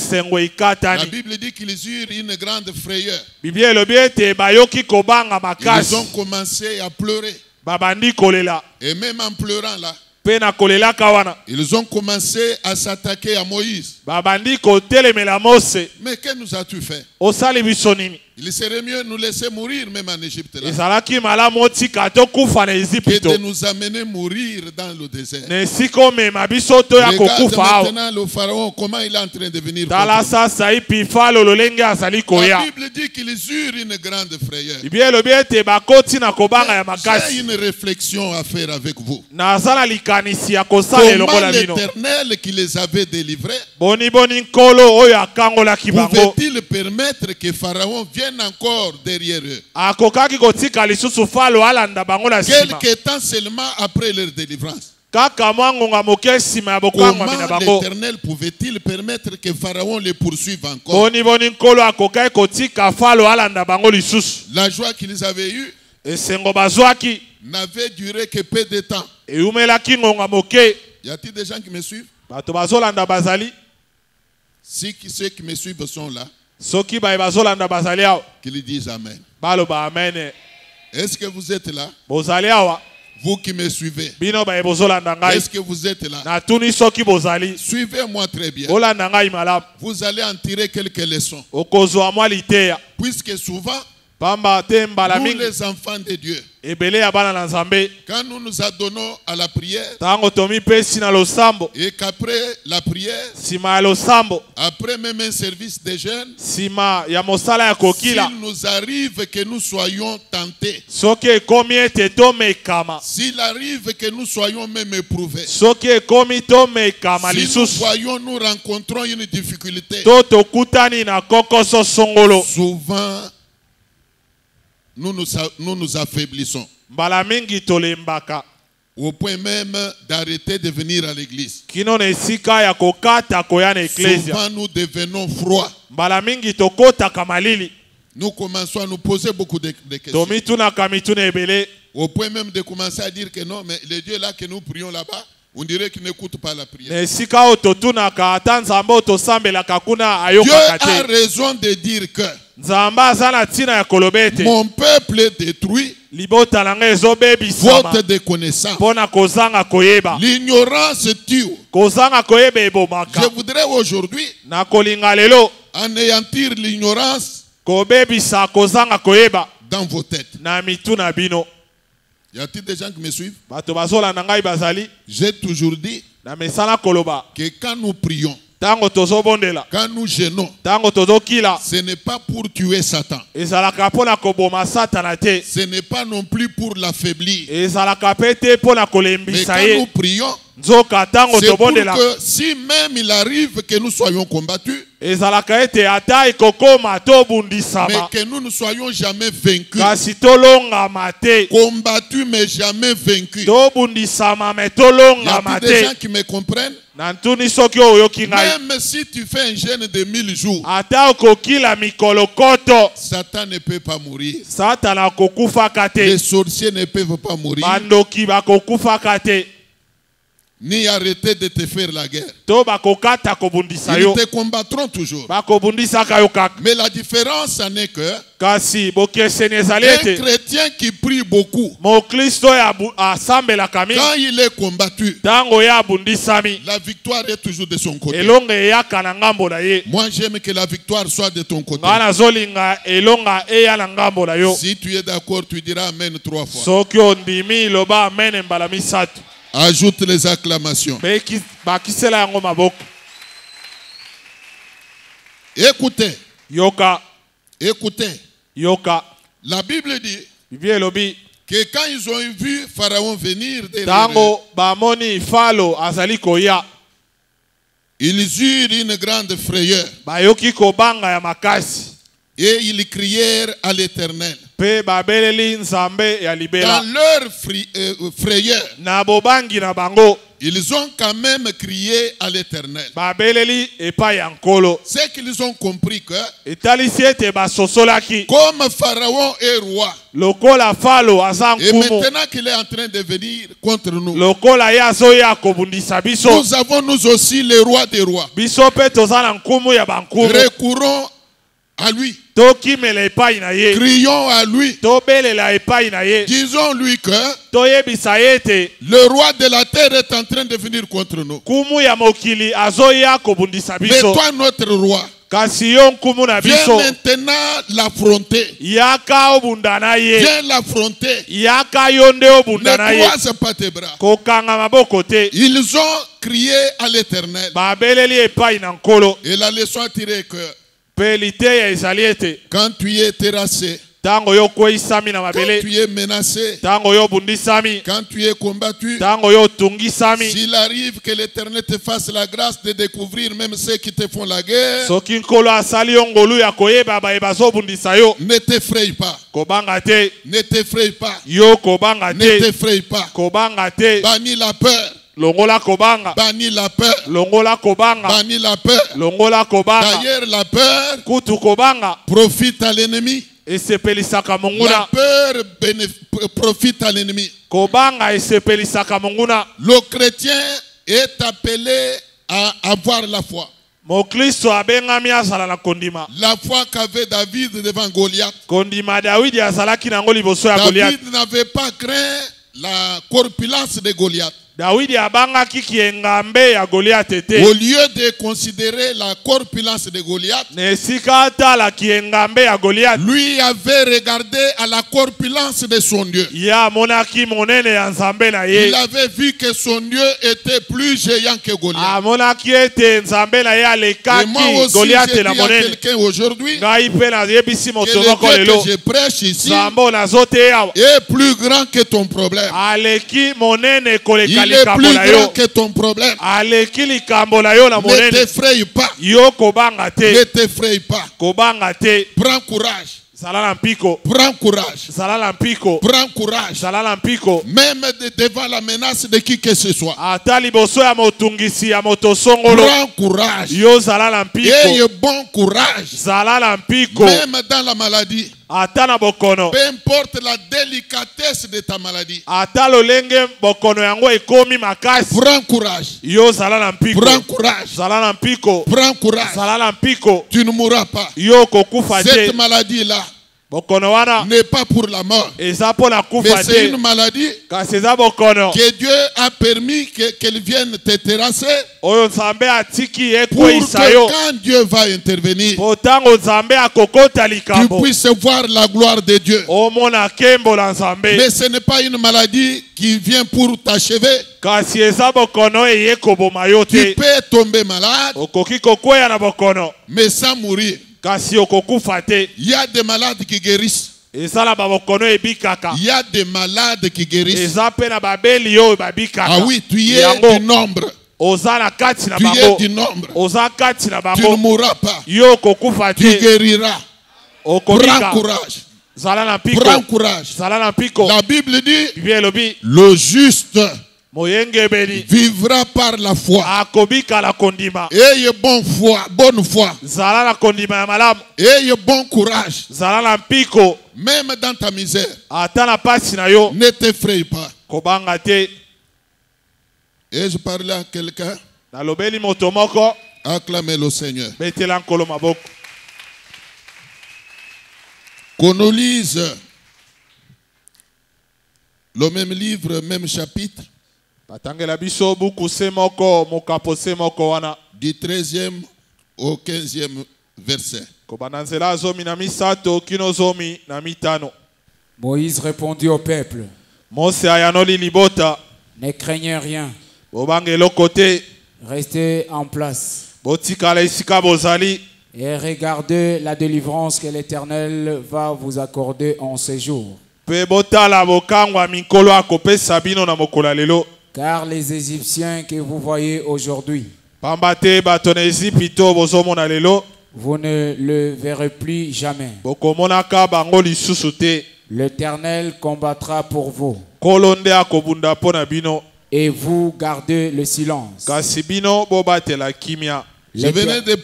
Bible dit qu'ils eurent une grande frayeur. Ils ont commencé à pleurer. Et même en pleurant là, ils ont commencé à s'attaquer à Moïse. Mais que nous as-tu fait? Il serait mieux nous laisser mourir même en Égypte là, que de nous amener mourir dans le désert. Regarde maintenant le Pharaon, comment il est en train de venir. La Bible dit qu'ils eurent une grande frayeur. J'ai une réflexion à faire avec vous. Comment l'Éternel qui les avait délivrés pouvait-il permettre que Pharaon vienne encore derrière eux? Quelques temps seulement après leur délivrance. Comment l'Éternel pouvait-il permettre que Pharaon les poursuive encore? La joie qu'ils avaient eue n'avait duré que peu de temps. Y a-t-il des gens qui me suivent? Si ceux qui me suivent sont là, qu'ils disent Amen. Est-ce que vous êtes là? Vous qui me suivez, est-ce que vous êtes là? Suivez-moi très bien. Vous allez en tirer quelques leçons. Puisque souvent, Nous les enfants de Dieu, quand nous nous adonnons à la prière, et qu'après la prière, après même un service de jeûne, s'il nous arrive que nous soyons tentés, s'il arrive que nous soyons même éprouvés, si nous voyons, nous rencontrons une difficulté, souvent nous nous affaiblissons au point même d'arrêter de venir à l'église. Souvent nous devenons froids. Nous commençons à nous poser beaucoup de questions. Au point même de commencer à dire que non, mais le Dieu là que nous prions là-bas, on dirait qu'il n'écoute pas la prière. Dieu a raison de dire que mon peuple est détruit faute de connaissance. L'ignorance tue. Je voudrais aujourd'hui anéantir l'ignorance dans vos têtes. Y a-t-il des gens qui me suivent? J'ai toujours dit que quand nous prions, quand nous gênons, ce n'est pas pour tuer Satan. Ce n'est pas non plus pour l'affaiblir. Mais quand nous prions, c'est pour que si même il arrive que nous soyons combattus, mais que nous ne soyons jamais vaincus. Combattus mais jamais vaincus. Il y a des gens qui me comprennent. Même si tu fais un jeûne de 1000 jours, Satan ne peut pas mourir. Les sorciers ne peuvent pas mourir. Ni arrêter de te faire la guerre. Ils te combattront toujours. Mais la différence en est que un chrétien qui prie beaucoup, quand il est combattu, la victoire est toujours de son côté. Moi j'aime que la victoire soit de ton côté. Si tu es d'accord, tu diras Amen 3 fois. Ajoute les acclamations. Écoutez. Écoutez. La Bible dit que quand ils ont vu Pharaon venir, ils eurent une grande frayeur. Et ils crièrent à l'Éternel. Dans leur frayeur, ils ont quand même crié à l'Éternel. C'est qu'ils ont compris que comme Pharaon est roi, et maintenant qu'il est en train de venir contre nous, nous avons nous aussi le roi des rois. Recourons à lui. Crions à lui. Disons-lui que le roi de la terre est en train de venir contre nous. Mais toi, notre roi, viens maintenant l'affronter. Viens l'affronter. Ne croise pas tes bras. Ils ont crié à l'Éternel. Et la leçon à tirer est que quand tu es terrassé, quand tu es menacé, quand tu es combattu, s'il arrive que l'Éternel te fasse la grâce de découvrir même ceux qui te font la guerre, ne t'effraie pas. Ne t'effraie pas. Ne t'effraie pas. Bannis la peur. Bannis la peur. Bannis la peur. D'ailleurs, la peur profite à l'ennemi. La peur profite à l'ennemi. Le chrétien est appelé à avoir la foi. La foi qu'avait David devant Goliath. David n'avait pas craint la corpulence de Goliath. Au lieu de considérer la corpulence de Goliath, lui avait regardé à la corpulence de son Dieu. Il avait vu que son Dieu était plus géant que Goliath. Et moi aussi, je dis à quelqu'un aujourd'hui que le Dieu que je prêche ici est plus grand que ton problème. Il est plus grand que ton problème. Ne t'effraie pas. Ne t'effraie pas. Prends courage. Prends courage. Prends courage. Même devant la menace de qui que ce soit. Prends courage. Ayez bon courage. Même dans la maladie. Peu importe la délicatesse de ta maladie. Prends courage. Prends courage. Prends courage. Tu ne mourras pas. Cette maladie-là n'est pas pour la mort. Mais c'est une maladie que Dieu a permis qu'elle vienne te terrasser pour que quand Dieu va intervenir, tu puisses voir la gloire de Dieu. Mais ce n'est pas une maladie qui vient pour t'achever. Tu peux tomber malade, mais sans mourir. Il y a des malades qui guérissent. Il y a des malades qui guérissent. Ah oui, tu es du nombre. Tu es du nombre. Tu ne mourras pas. Tu guériras. Prends courage. Prends courage. La Bible dit, le juste vivra par la foi. Ayez bonne foi. Ayez bon courage. Même dans ta misère, ne t'effraie pas. Et je parlais à quelqu'un. Acclamez le Seigneur. Qu'on nous lise le même livre, même chapitre. Du 13e au 15e verset. Moïse répondit au peuple: ne craignez rien. Restez en place. Et regardez la délivrance que l'Éternel va vous accorder en ce jour. Car les Égyptiens que vous voyez aujourd'hui, vous ne le verrez plus jamais. L'Éternel combattra pour vous. Et vous gardez le silence. Je venais de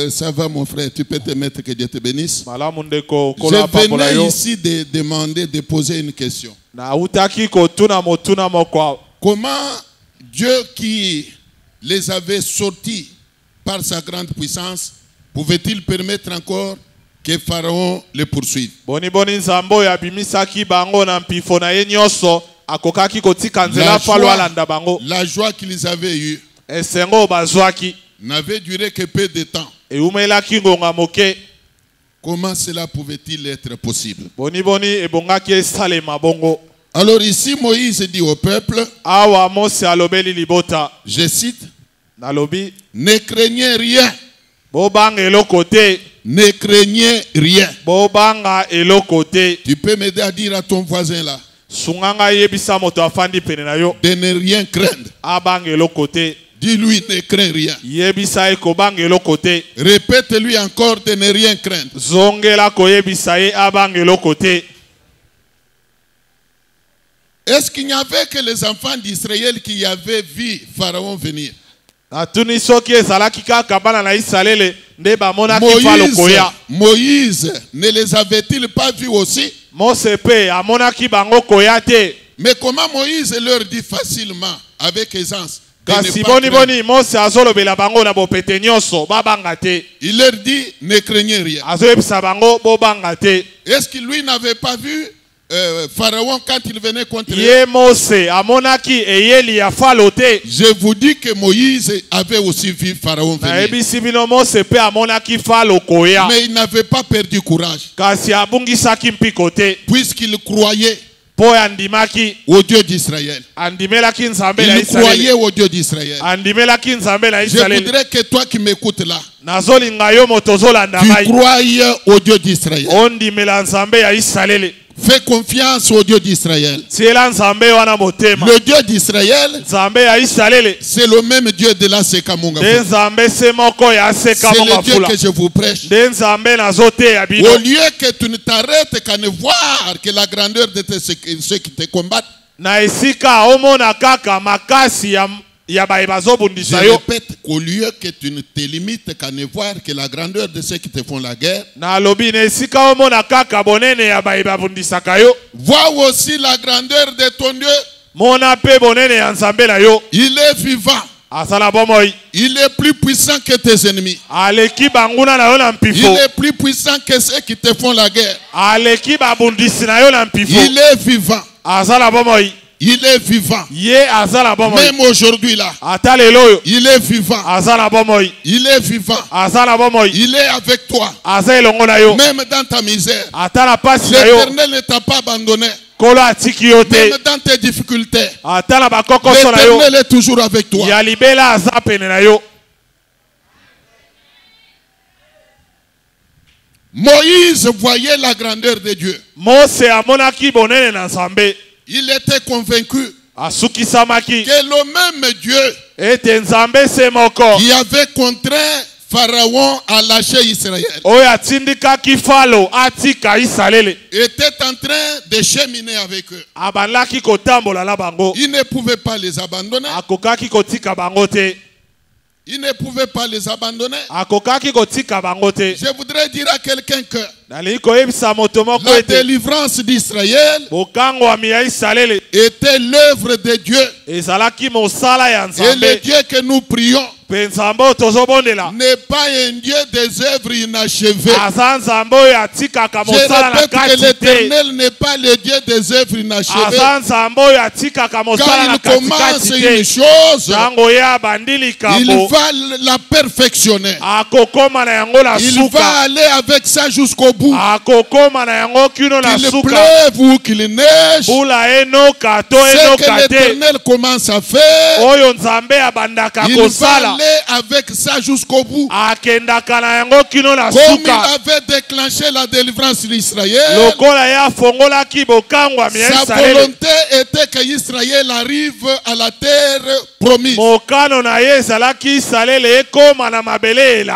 ça va mon frère, tu peux te mettre, que Dieu te bénisse. Je venais ici de demander, de poser une question. Comment Dieu qui les avait sortis par sa grande puissance pouvait-il permettre encore que Pharaon les poursuive? La joie qu'ils avaient eue n'avait duré que peu de temps. Comment cela pouvait-il être possible? Alors ici, Moïse dit au peuple, je cite, ne craignez rien. Ne craignez rien. Tu peux m'aider à dire à ton voisin là, de ne rien craindre. Dis-lui, ne crains rien. Répète-lui encore, de ne rien craindre. Est-ce qu'il n'y avait que les enfants d'Israël qui avaient vu Pharaon venir? Moïse ne les avait-il pas vus aussi? Mais comment Moïse leur dit facilement, avec aisance? Il leur dit, ne craignez rien. Est-ce que lui n'avait pas vu Pharaon quand il venait contre eux. Je vous dis que Moïse avait aussi vu Pharaon venir. Mais il n'avait pas perdu courage. Puisqu'il croyait au Dieu d'Israël. Il croyait au Dieu d'Israël. Je voudrais que toi qui m'écoutes là, tu crois au Dieu d'Israël. Fais confiance au Dieu d'Israël. Le Dieu d'Israël, c'est le même Dieu de la Sekamunga. C'est le Dieu que je vous prêche. Au lieu que tu ne t'arrêtes qu'à ne voir que la grandeur de ceux qui te combattent, je répète qu'au lieu que tu ne te limites qu'à ne voir que la grandeur de ceux qui te font la guerre, vois aussi la grandeur de ton Dieu. Il est vivant. Il est plus puissant que tes ennemis. Il est plus puissant que ceux qui te font la guerre. Il est vivant. Il est vivant. Même aujourd'hui là. Il est vivant. Il est vivant. Il est avec toi. Même dans ta misère. L'Éternel ne t'a pas abandonné. Même dans tes difficultés. L'Éternel est toujours avec toi. Moïse voyait la grandeur de Dieu. Il était convaincu que le même Dieu qui avait contraint Pharaon à lâcher Israël était en train de cheminer avec eux. Il ne pouvait pas les abandonner. Il ne pouvait pas les abandonner. Je voudrais dire à quelqu'un que la délivrance d'Israël était l'œuvre de Dieu. Et le Dieu que nous prions n'est pas un Dieu des œuvres inachevées. Je répète que l'Éternel n'est pas le Dieu des œuvres inachevées. Quand il commence une chose, il va la perfectionner. Il va aller avec ça jusqu'au bout. Qu'il pleuve ou qu'il neige, ce que l'Éternel commence à faire, il va aller avec ça jusqu'au bout. Comme il avait déclenché la délivrance d'Israël, sa volonté était qu'Israël arrive à la terre promise.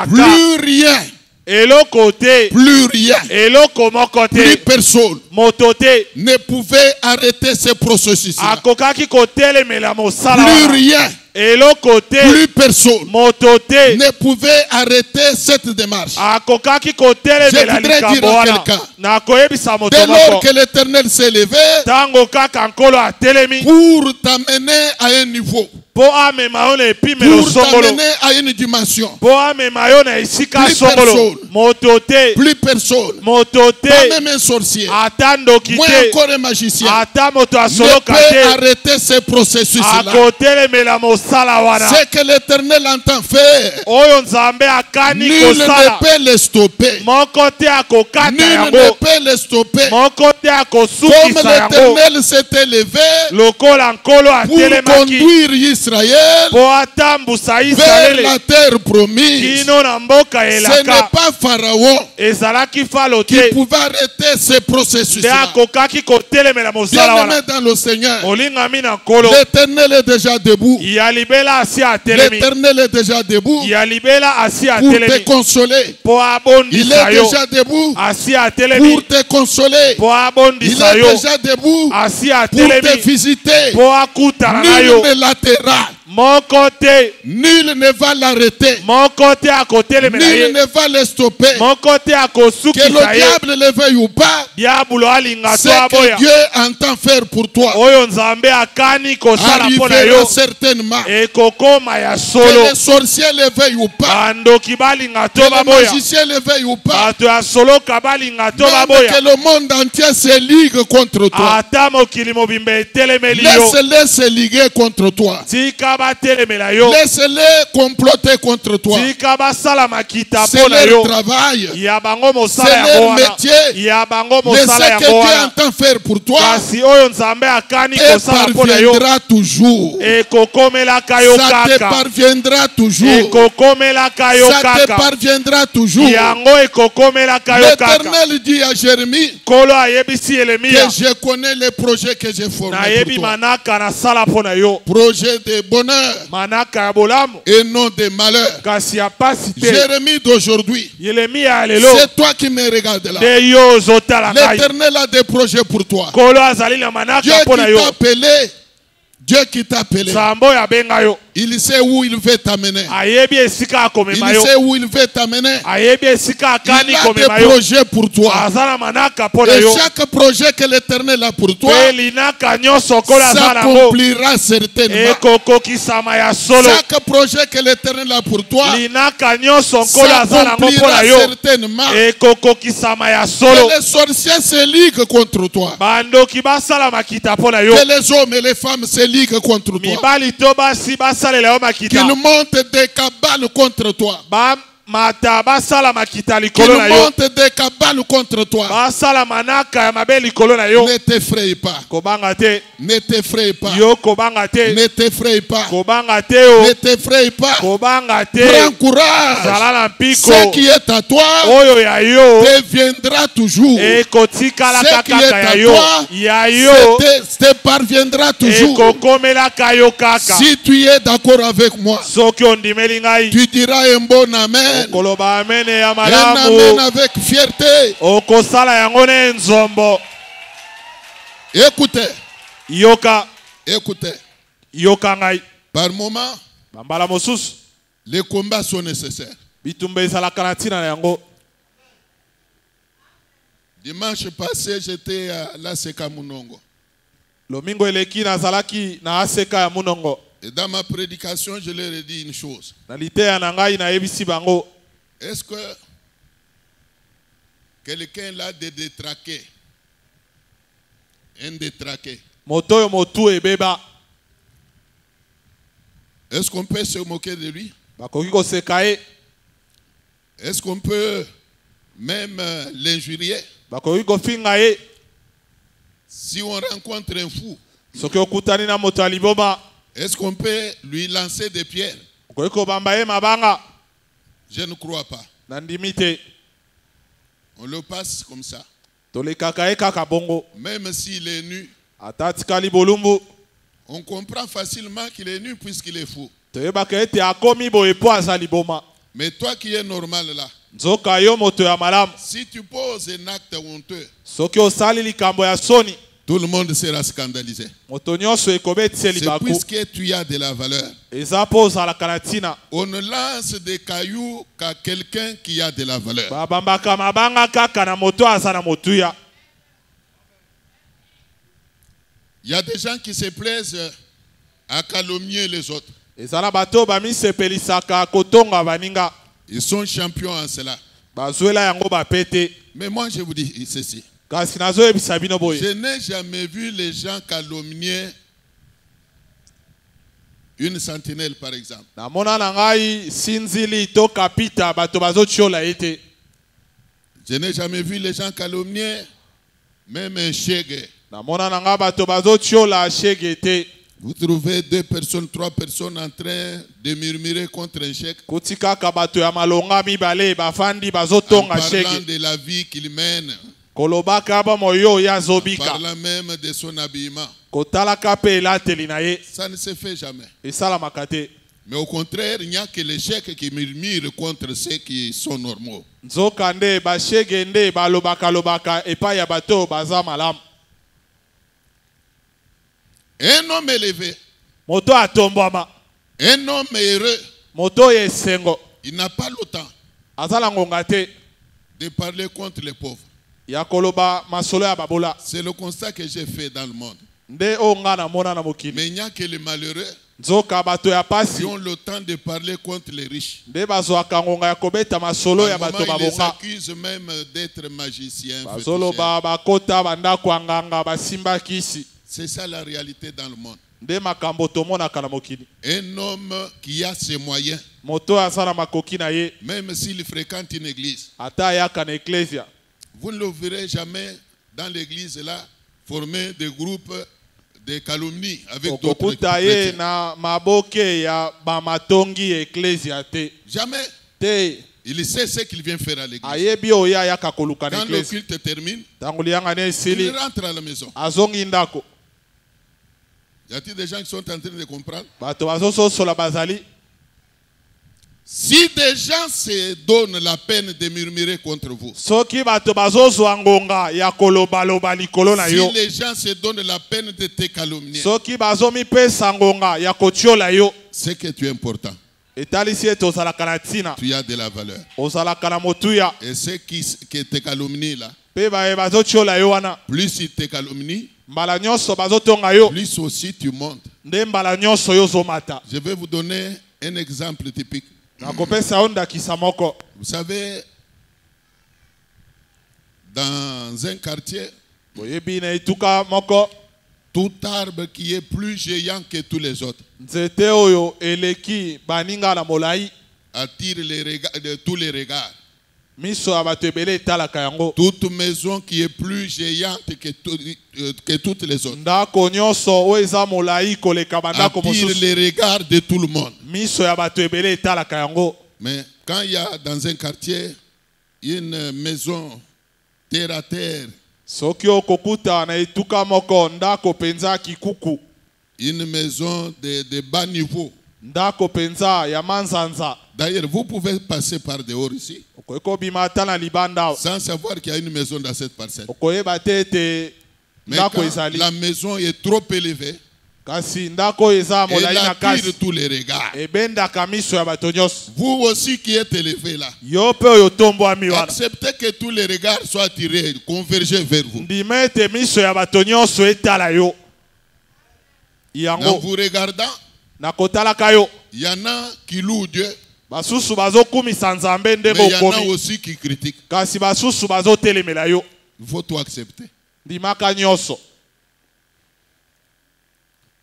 Plus rien. Plus rien. Plus personne ne pouvait arrêter ce processus-là. Plus rien. Plus personne ne pouvait arrêter cette démarche. Je voudrais dire à quelqu'un, dès lors que l'Éternel s'est levé pour t'amener à un niveau, pour t'amener à une dimension, plus personne, pas même un sorcier, moins encore un magicien, ne peut arrêter ce processus-là. Ce que l'Éternel entend faire, nul ne peut le stopper. Nul ne peut le stopper. Comme l'Éternel s'est élevé pour conduire Israël vers la terre promise, ce n'est pas Pharaon qui pouvait arrêter ce processus-là. Bien-aimé dans le Seigneur, l'Éternel est déjà debout. L'Éternel est déjà debout pour te consoler. Il est déjà debout pour te consoler. Il est déjà debout pour te visiter. Nul ne l'attira. Mon côté. Nul ne va l'arrêter. Mon côté à côté le Nul ne va le stopper. Mon côté à côté. Que le diable le veuille ou pas. Ce que Dieu entend faire pour toi arrivera certainement. Que les sorciers le veuillent ou pas. Que les magiciens le veuillent ou pas. Même que le monde entier se ligue contre toi. Laisse-les se liguer contre toi. Laisse-les comploter contre toi. C'est leur travail. C'est leur métier. Mais ce que Dieu entend faire pour toi parviendra toujours. Ça te parviendra toujours. Ça te parviendra toujours. L'Éternel dit à Jérémie que je connais les projets que j'ai formés pour toi. Projet de bonheur et non de malheur. Jérémie d'aujourd'hui, c'est toi qui me regardes là. L'Éternel a des projets pour toi. Dieu qui t'a appelé, il sait où il veut t'amener. Il sait où il veut t'amener. Il a des projets pour toi. Et chaque projet que l'Éternel a pour toi s'accomplira certainement. Chaque projet que l'Éternel a pour toi s'accomplira certainement. Que les sorciers se liguent contre toi. Que les hommes et les femmes se liguent contre toi. Qu'ils montent des cabales contre toi. Qu'ils montent des cabales contre toi. Ne t'effraie pas. Ne t'effraie pas. Ne t'effraie pas. Ne t'effraie pas. Prends courage. Ce qui est à toi deviendra toujours. Ce qui est à toi te parviendra toujours. Si tu es d'accord avec moi, tu diras un bon amen. Un amen avec fierté. Écoutez. Écoutez. Par moment, les combats sont nécessaires. Dimanche passé, j'étais à l'ASECA Munongo. Et dans ma prédication, je leur ai dit une chose. Est-ce que quelqu'un l'a de détraqué? Un détraqué. Est-ce qu'on peut se moquer de lui? Est-ce qu'on peut même l'injurier? Si on rencontre un fou, est-ce qu'on peut lui lancer des pierres? Je ne crois pas. On le passe comme ça. Même s'il est nu, on comprend facilement qu'il est nu puisqu'il est fou. Mais toi qui es normal là, si tu poses un acte honteux, tout le monde sera scandalisé. C'est puisque tu as de la valeur. On ne lance des cailloux qu'à quelqu'un qui a de la valeur. Il y a des gens qui se plaisent à calomnier les autres. Ils sont champions en cela. Mais moi je vous dis ceci. Je n'ai jamais vu les gens calomnier une sentinelle par exemple. Je n'ai jamais vu les gens calomnier même un chègue. Vous trouvez 2 personnes, 3 personnes en train de murmurer contre un chèque en parlant de la vie qu'il mène, en parlant même de son habillement. Ça ne se fait jamais. Mais au contraire, il n'y a que les chèques qui murmurent contre ceux qui sont normaux. Un homme élevé Un homme heureux, moto yesengo il n'a pas le temps azala ngonga te de parler contre les pauvres. ya koloba masolo ya babola. C'est le constat que j'ai fait dans le monde. Nde o nga na mona na mokili. Mais il n'y a que les malheureux nzoka bato ya pasi qui ont le temps de parler contre les riches. nde bazwaka ngonga ya kobeta masolo ya bato Ils les babonga. accusent même d'être magiciens. Bazoloba bakota bandako ya nganga basimba kisi. C'est ça la réalité dans le monde. Nde makambo tomonaka na mokili. Un homme qui a ses moyens, Moto asala makoki na ye même s'il fréquente une église, ata yaka na eklesia. vous ne le verrez jamais dans l'église là former des groupes de calomnie avec d'autres Okokuta ye chrétiens. na maboke ya bamatongi eklesia te. Jamais. Te Il sait ce qu'il vient faire à l'église. ayebi oya yaka koluka na Quand le eklesia. culte termine, Tangu lianga ne il esili rentre à la maison. azongi ndako. Y a-t-il des gens qui sont en train de comprendre? Bato bazososola bazali. Si des gens se donnent la peine de murmurer contre vous, Soki bato bazozwa ngonga ya kolobaloba likolo na si yo. les gens se donnent la peine de te calomnier, Soki bazomipesa ngonga ya kotiola yo. c'est que tu es important. Etalisi ete ozalaka na ntina. Tu as de la valeur. Ozalaka na motuya. Et ceux qui te calomnient là, Pe bazotiola yo wana. plus ils te calomnient, Mbala nyonso bazotonga yo. plus aussi tu montes. Nde mbala nyonso yo zomata. Je vais vous donner un exemple typique. Nakopesa yo ndakisa moko. Vous savez, dans un quartier, Boyebi na etuka moko. tout arbre qui est plus géant que tous les autres Nzete oyo eleki baninga na molai. attire tous les regards. Miso ya bato ebele etalaka yango. Toute maison qui est plus géante que toutes les autres Ndako nyonso oyo eza molai koleka bandako attire mosusu. les regards de tout le monde. Miso ya bato ebele etalaka yango. Mais quand il y a dans un quartier une maison terre à terre, Soki okokuta na etuka moko ndako penza kikuku. une maison de bas niveau. Ndako penza ya manzanza. D'ailleurs, vous pouvez passer par dehors ici Okoyeko bimata na libanda. sans savoir qu'il y a une maison dans cette parcelle. Okoyeba te ete Mais ndako quand ezali. la maison est trop élevée, Kasi ndako eza molai elle na attire kasi. tous les regards. Ebendaka miso ya bato nyonso. Vous aussi qui êtes élevé là, Yo pe oyo tombwami wana. acceptez que tous les regards soient attirés, convergés vers vous. Ndima ete miso ya bato nyonso etala yo. En Yango vous regardant, nakotalaka yo. il y en a qui louent Dieu, Basusu bazokumisa nzambe mais ndenge il y en a okomi. aussi qui critiquent. Kasi basusu bazotelemela yo. Il faut tout accepter. Ndimaka nyonso.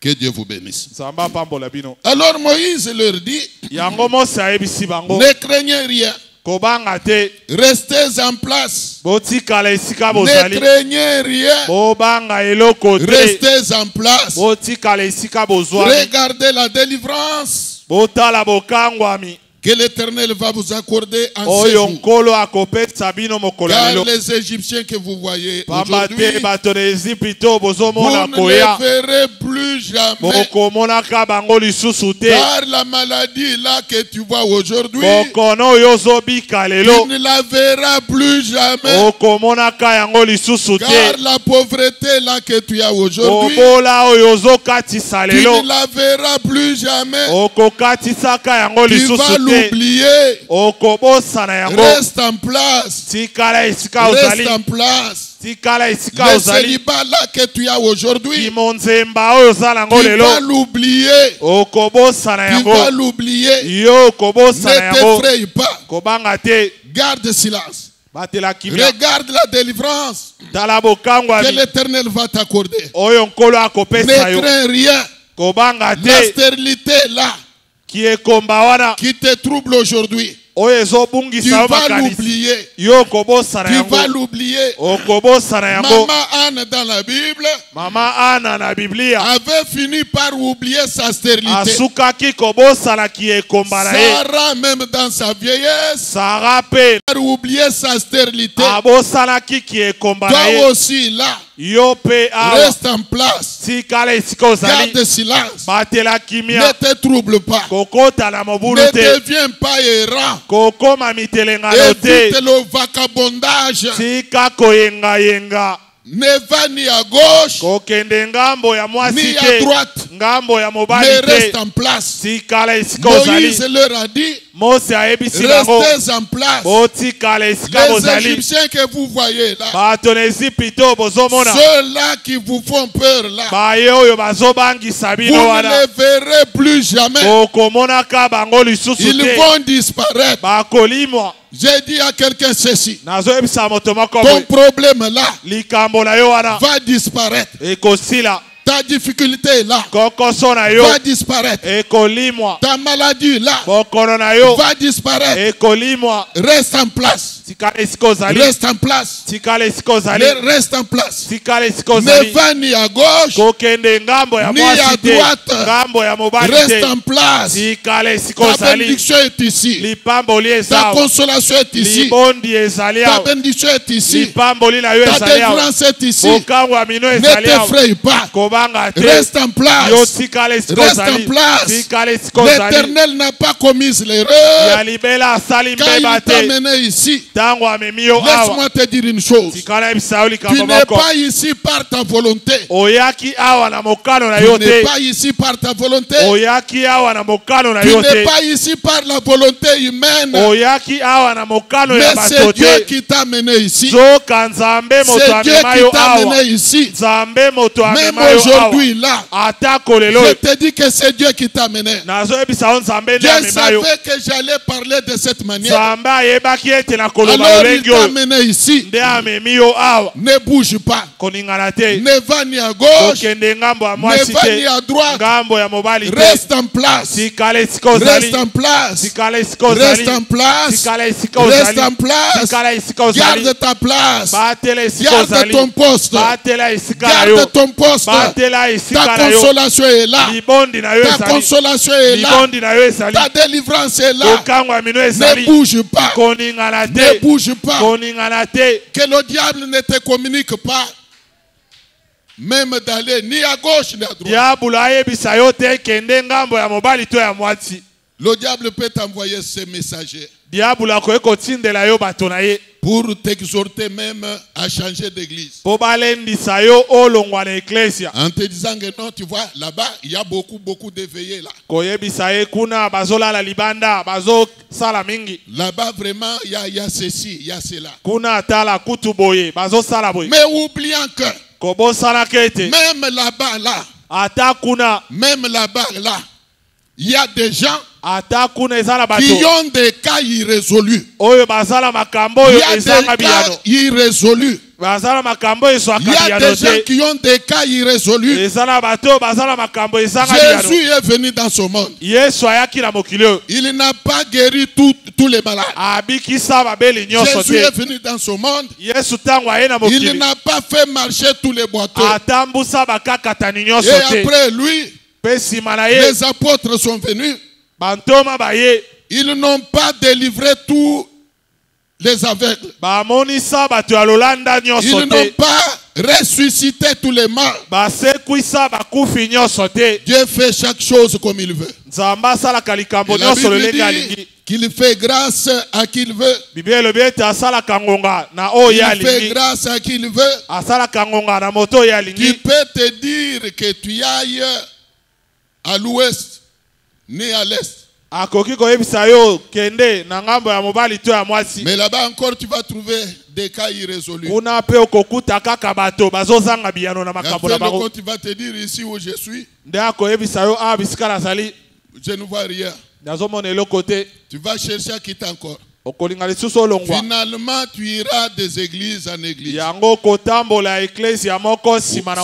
Que Dieu vous bénisse. Nzamba pambola bino. Alors Moïse leur dit, Yango Mose ayebisi bango. ne craignez rien, Kobanga te. restez en place. Botikala esika Ne bozali. craignez rien, Bobanga eloko te. restez en place. Botikala esika bozwami. Regardez la délivrance Botala bokangwami. que l'Éternel va vous accorder en ce Oyo jour. nkolo akopesa bino mokolo ya Car lelo. les Égyptiens que vous voyez Pamba te aujourd'hui, bato na Ezipito vous bozomona ne koya. les verrez plus jamais. Bokomonaka bango lisusu te. Car la maladie là que tu vois aujourd'hui, Bokono oyo ozobika tu lelo. ne la verras plus jamais. Okomonaka yango lisusu Car te. la pauvreté là que tu as aujourd'hui, Bobola oyo ozokatisa tu lelo. ne la verras plus jamais. Okokatisaka yango Tu lisusu vas te. l'oublier. Okobosana yango. Reste en place. Tikala esika Reste ozali. en place. Tikala esika Le ozali. célibat là que tu as aujourd'hui, Kimonzemba oyo ozala yango tu lelo. vas l'oublier. Okobosana Tu yango. vas l'oublier. Yo okobosana Ne yango. t'effraie pas. Kobanga te. Garde silence. Batela kimia. Regarde la délivrance Tala bokangwa que mi. l'Éternel va t'accorder. Oyo nkolo akopesa Ne yo. crains rien. Kobanga La te. stérilité là Ki ekomba wana. qui te trouble aujourd'hui, Oyo tu ezobungisa yo vas makanisi. l'oublier. Yo okobosana Tu vas yango. l'oublier. Okobosana yango. Maman Anne dans la Bible Mama Ana na Biblia. avait fini par oublier sa stérilité. Asukaki kobosana ki ekomba na ye. Sarah même dans sa vieillesse Sara pe. a oublié sa stérilité. Abosanaki ki ekomba na Toi ye. aussi là, Yo pe awa. reste en place. Tikala esika ozali. Garde silence. Batela Ne kimia. te trouble pas. Kokota na mobulu Ne te. deviens pas errant. Kokoma mitelengano te. Évite le vagabondage. Tika koyenga yenga. Ne va ni à gauche Kokende ngambo ya ni mwasi à te. droite. mais reste en place. Moïse leur a dit, restez en place. Les Égyptiens que vous voyez là, ceux-là qui vous font peur là, vous ne les verrez plus jamais. Ils vont disparaître. J'ai dit à quelqu'un ceci, ton problème là va disparaître. Ta difficulté là va disparaître. Ta maladie là va disparaître. Reste en place. Reste en place. Reste en place. Ne va ni à gauche ni à droite. Reste en place. Ta bénédiction est ici. Ta consolation est ici. Ta bénédiction est ici. Ta délivrance est ici. Ne t'effraie pas. Reste en place. Reste en place. L'Éternel n'a pas commis l'erreur quand il t'a mené ici. Laisse-moi te dire une chose. Tu n'es pas ici par ta volonté. Tu n'es pas ici par ta volonté. Tu n'es pas ici par la volonté humaine. Mais c'est Dieu qui t'a mené ici. C'est Dieu qui t'a mené ici. Même aujourd'hui là, je te dis que c'est Dieu qui t'a mené. Dieu savait que j'allais parler de cette manière. Alors il t'a mené ici. Ne bouge pas. Ne va ni à gauche, ne va ni à droite. Reste en place. Reste en place. Reste en place. Reste en place. Garde ta place. Garde ton poste. Garde ton poste. Ta consolation est là. Ta consolation est là. Ta délivrance est là. Ne bouge pas. Ne bouge pas. Que le diable ne te communique pas. Même d'aller ni à gauche ni à droite. Le diable peut t'envoyer ses messagers pour t'exhorter même à changer d'église. En te disant que non, tu vois, là-bas, il y a beaucoup d'éveillés là. Là-bas, vraiment, il y a ceci, il y a cela. Mais oubliant que même là-bas, même là-bas, là, il y a des gens qui ont des cas irrésolus. Il y a des cas irrésolus. Il y a des gens qui ont des cas irrésolus. Jésus est venu dans ce monde. Il n'a pas guéri tous les malades. Jésus est venu dans ce monde. Il n'a pas fait marcher tous les boiteux. Et après lui, les apôtres sont venus. Ils n'ont pas délivré tous les aveugles. Ils n'ont pas ressuscité tous les morts. Dieu fait chaque chose comme il veut. Et la Bible dit qu'il fait grâce à qui il veut. Il fait grâce à qui il veut. Tu peux te dire que tu ailles à l'ouest ni à l'est. Mais là-bas encore tu vas trouver des cas irrésolus. Après, quand tu vas te dire ici où je suis, je ne vois rien. Tu vas chercher à quitter encore. Finalement, tu iras des églises en église.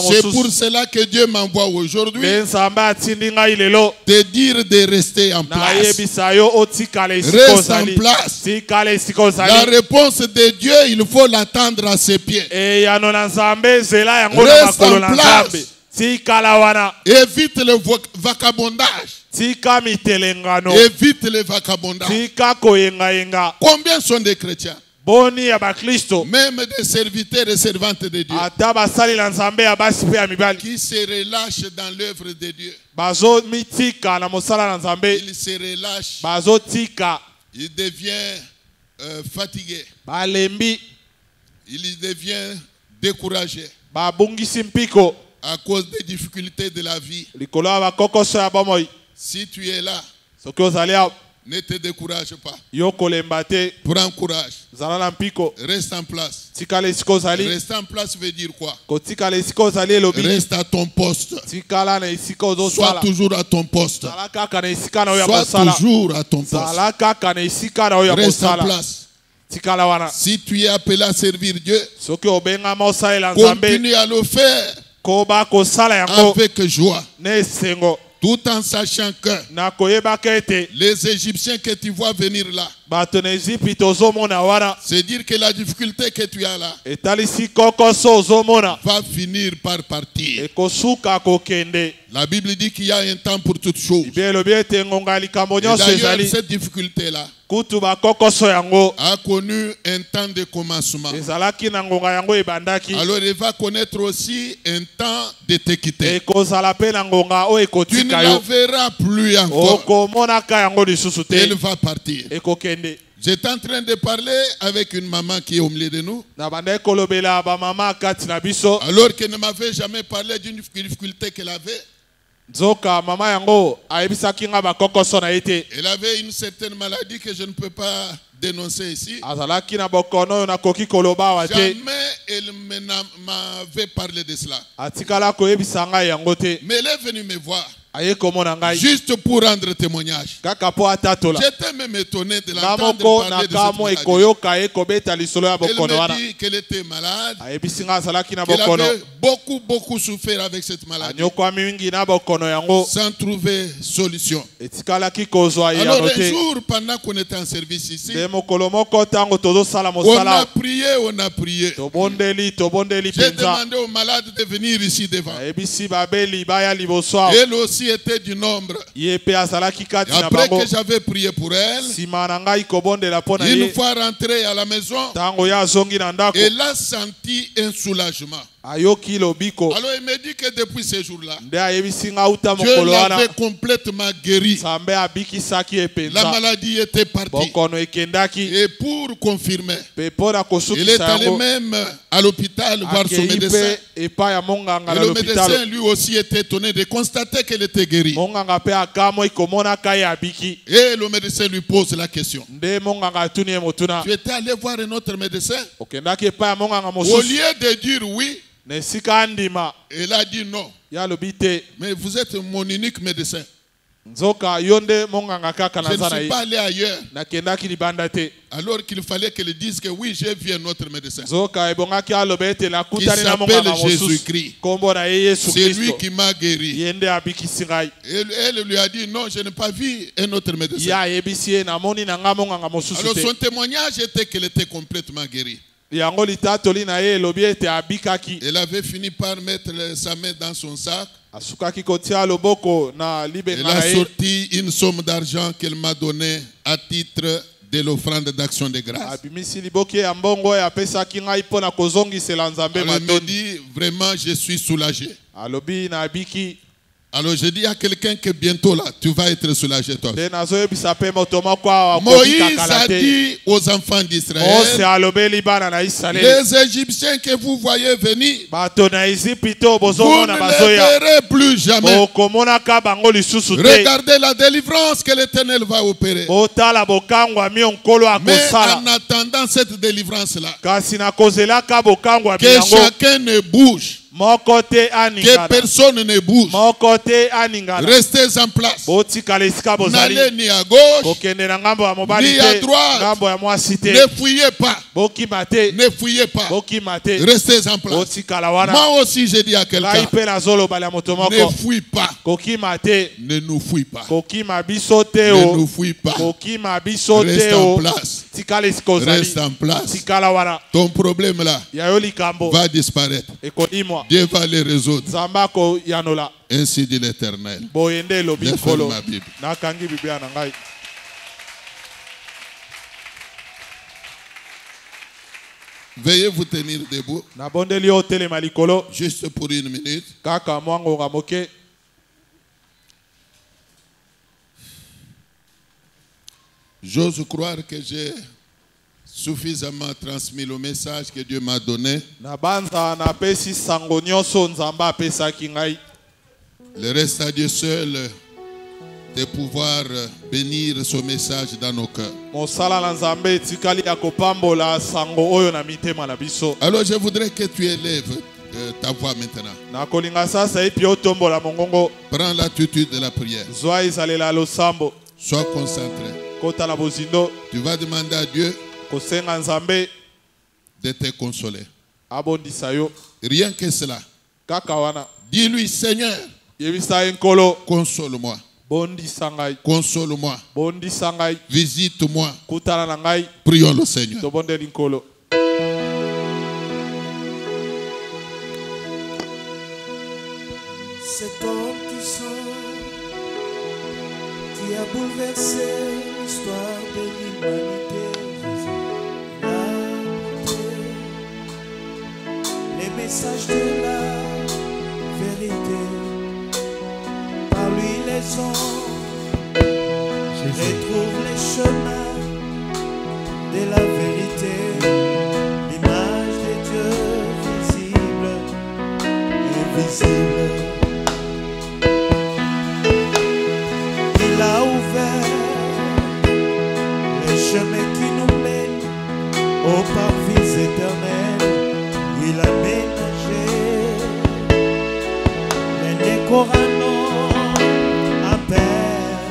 C'est pour cela que Dieu m'envoie aujourd'hui te dire de rester en place. Reste en place. La réponse de Dieu, il faut l'attendre à ses pieds. Reste en place. Évite le vagabondage. Évite le vagabondage. Combien sont des chrétiens? Même des serviteurs et servantes de Dieu qui se relâchent dans l'œuvre de Dieu. Ils se relâchent. Ils deviennent fatigués. Ils deviennent découragés. À cause des difficultés de la vie. Si tu es là, ne te décourage pas. Prends courage. Reste en place. Reste en place veut dire quoi? Reste à ton poste. Sois toujours à ton poste. Sois toujours à ton poste. Reste en place. Si tu es appelé à servir Dieu, continue à le faire avec joie. Tout en sachant que les Égyptiens que tu vois venir là, c'est dire que la difficulté que tu as là va finir par partir. La Bible dit qu'il y a un temps pour toutes choses. Et d'ailleurs, cette difficulté-là a connu un temps de commencement. Alors il va connaître aussi un temps de te quitter. Tu ne la verras plus encore. Elle va partir. J'étais en train de parler avec une maman qui est au milieu de nous. Alors qu'elle ne m'avait jamais parlé d'une difficulté qu'elle avait. Elle avait une certaine maladie que je ne peux pas dénoncer ici. Jamais elle m'avait parlé de cela. Mais elle est venue me voir. Juste pour rendre témoignage. J'étais même étonné de l'entendre parler de cette maladie. Elle me dit qu'elle était malade, qu'elle avait beaucoup souffert avec cette maladie, sans trouver solution. Alors un jour, pendant qu'on était en service ici, on a prié. J'ai demandé aux malades de venir ici devant. Elle aussi était du nombre. Et après que j'avais prié pour elle, une fois rentrée à la maison, elle a senti un soulagement. Alors il me dit que depuis ce jour-là, Dieu l'avait complètement guéri. La maladie était partie. Et pour confirmer, il est allé même à l'hôpital voir son médecin. Et le médecin lui aussi était étonné de constater qu'elle était guérie. Et le médecin lui pose la question. Tu étais allé voir un autre médecin? Au lieu de dire oui, elle a dit non. Mais vous êtes mon unique médecin. Je ne suis pas allé ailleurs. Alors qu'il fallait qu'elle dise que oui, j'ai vu un autre médecin qui s'appelle Jésus-Christ. C'est lui qui m'a guéri. Elle lui a dit non, je n'ai pas vu un autre médecin. Alors son témoignage était qu'elle était complètement guérie. Elle avait fini par mettre sa main dans son sac. Elle a sorti une somme d'argent qu'elle m'a donnée à titre de l'offrande d'action de grâce. Elle me dit vraiment je suis soulagé. Alors je dis à quelqu'un que bientôt là, tu vas être soulagé toi. Moïse a dit aux enfants d'Israël, les Égyptiens que vous voyez venir, vous ne les verrez plus jamais. Regardez la délivrance que l'Éternel va opérer. Mais en attendant cette délivrance-là, que chacun ne bouge. Que personne ne bouge. Restez en place. N'allez ni à gauche, ni à droite. Ne fuyez pas. Ne fuyez pas. Restez en place. Moi aussi, j'ai dit à quelqu'un, ne fuis pas. Ne nous fuis pas. Ne nous fuis pas. Reste en place. Reste en place. Ton problème là va disparaître. Dieu va les résoudre. Ainsi dit l'Éternel. Déferme ma Bible. Veuillez vous tenir debout. Juste pour une minute. J'ose croire que j'ai suffisamment transmis le message que Dieu m'a donné. Le reste à Dieu seul de pouvoir bénir ce message dans nos cœurs. Alors je voudrais que tu élèves ta voix maintenant. Prends l'attitude de la prière. Sois concentré. Tu vas demander à Dieu de te consoler. Rien que cela. Dis-lui, Seigneur, console-moi. Console-moi. Visite-moi. Prions le Seigneur. Cet homme qui sort, qui a bouleversé l'histoire de l'humanité, il a porté les messages de la vérité. Par lui les hommes retrouvent les chemins de la vérité, l'image de Dieu visible et invisible. Il a ouvert les chemins qui nous mènent aux parvis éternels. Il a ménagé les décoranons à peine,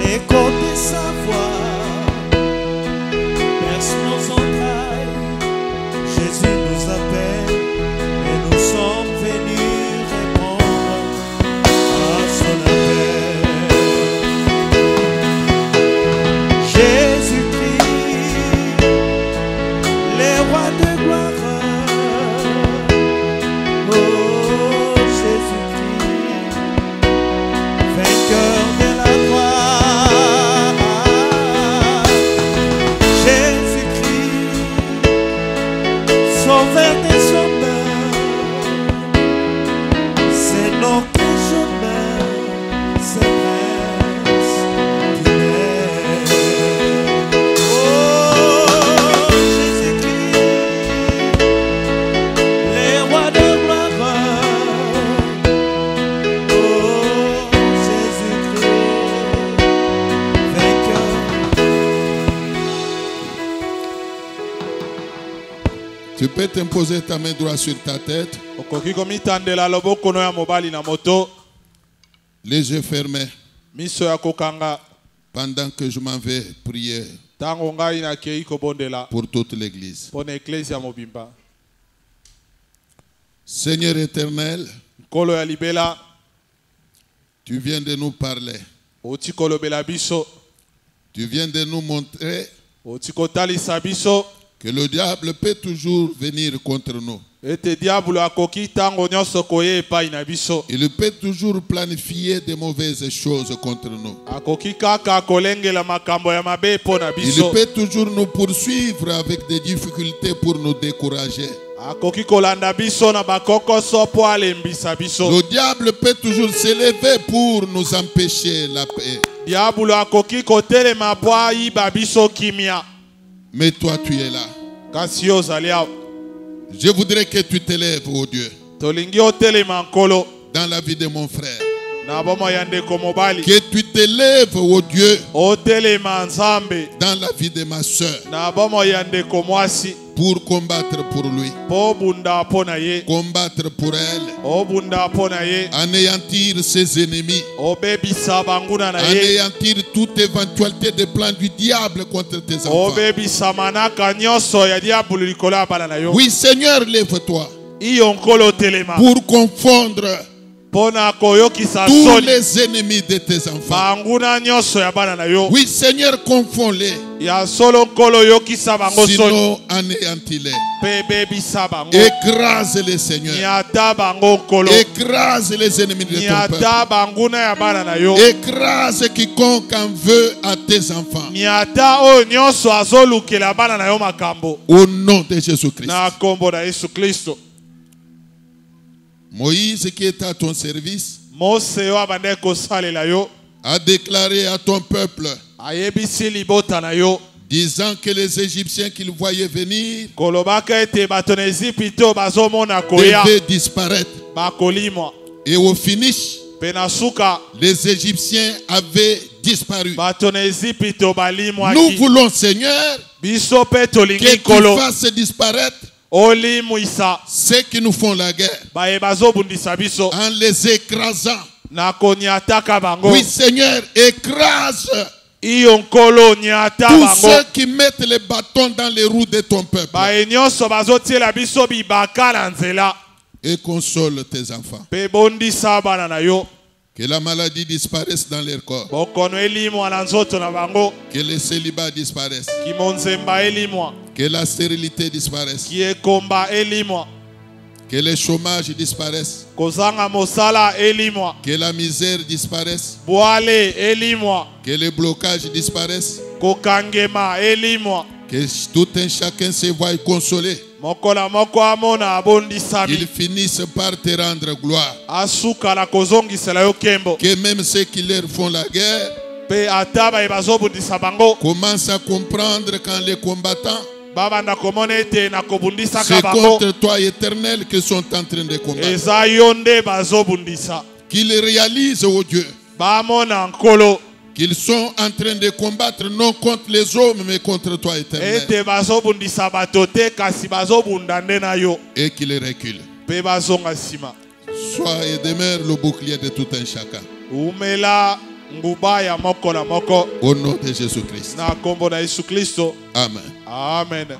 l'écho de sa voix perce nos entrailles. Jésus nous appelle et nous sommes venus répondre à son appel. Tu peux t'imposer ta main droite sur ta tête. Les yeux fermés. Pendant que je m'en vais prier pour toute l'église. Seigneur éternel, tu viens de nous parler. Tu viens de nous montrer que le diable peut toujours venir contre nous. Il peut toujours planifier de mauvaises choses contre nous. Il peut toujours nous poursuivre avec des difficultés pour nous décourager. Le diable peut toujours s'élever pour nous empêcher la paix. Mais toi tu es là. Je voudrais que tu t'élèves, oh Dieu, dans la vie de mon frère. Que tu t'élèves, oh Dieu, dans la vie de ma soeur. Pour combattre pour lui. Combattre pour elle. Anéantir ses ennemis. Anéantir toute éventualité de plan du diable contre tes enfants. Oui, Seigneur, lève-toi pour confondre tous les ennemis de tes enfants. Oui, Seigneur, confonds-les. Sinon, anéantis-les. Écrase-les, Seigneur. Écrase les ennemis de ton peuple. Écrase quiconque en veut à tes enfants. Au nom de Jésus-Christ. Moïse, qui est à ton service, a déclaré à ton peuple, disant que les Égyptiens qu'ils voyaient venir devaient disparaître. Et au finish, les Égyptiens avaient disparu. Nous voulons, Seigneur, que tu fasses disparaître ceux qui nous font la guerre en les écrasant. Oui, Seigneur, écrase tous ceux qui mettent les bâtons dans les roues de ton peuple. Et console tes enfants. Que la maladie disparaisse dans leur corps. Que le célibat disparaisse. Que la stérilité disparaisse. Que le chômage disparaisse. Que la misère disparaisse. Que le blocage disparaisse. Que tout un chacun se voie consolé. Qu'ils finissent par te rendre gloire. Que même ceux qui leur font la guerre commencent à comprendre quand les combattants, c'est contre toi, Éternel, qu'ils sont en train de combattre. Qu'ils réalisent, oh Dieu, qu'ils sont en train de combattre non contre les hommes, mais contre toi, Éternel. Et qu'ils reculent. Sois et demeure le bouclier de tout un chacun. Au nom de Jésus-Christ. Amen. Amen.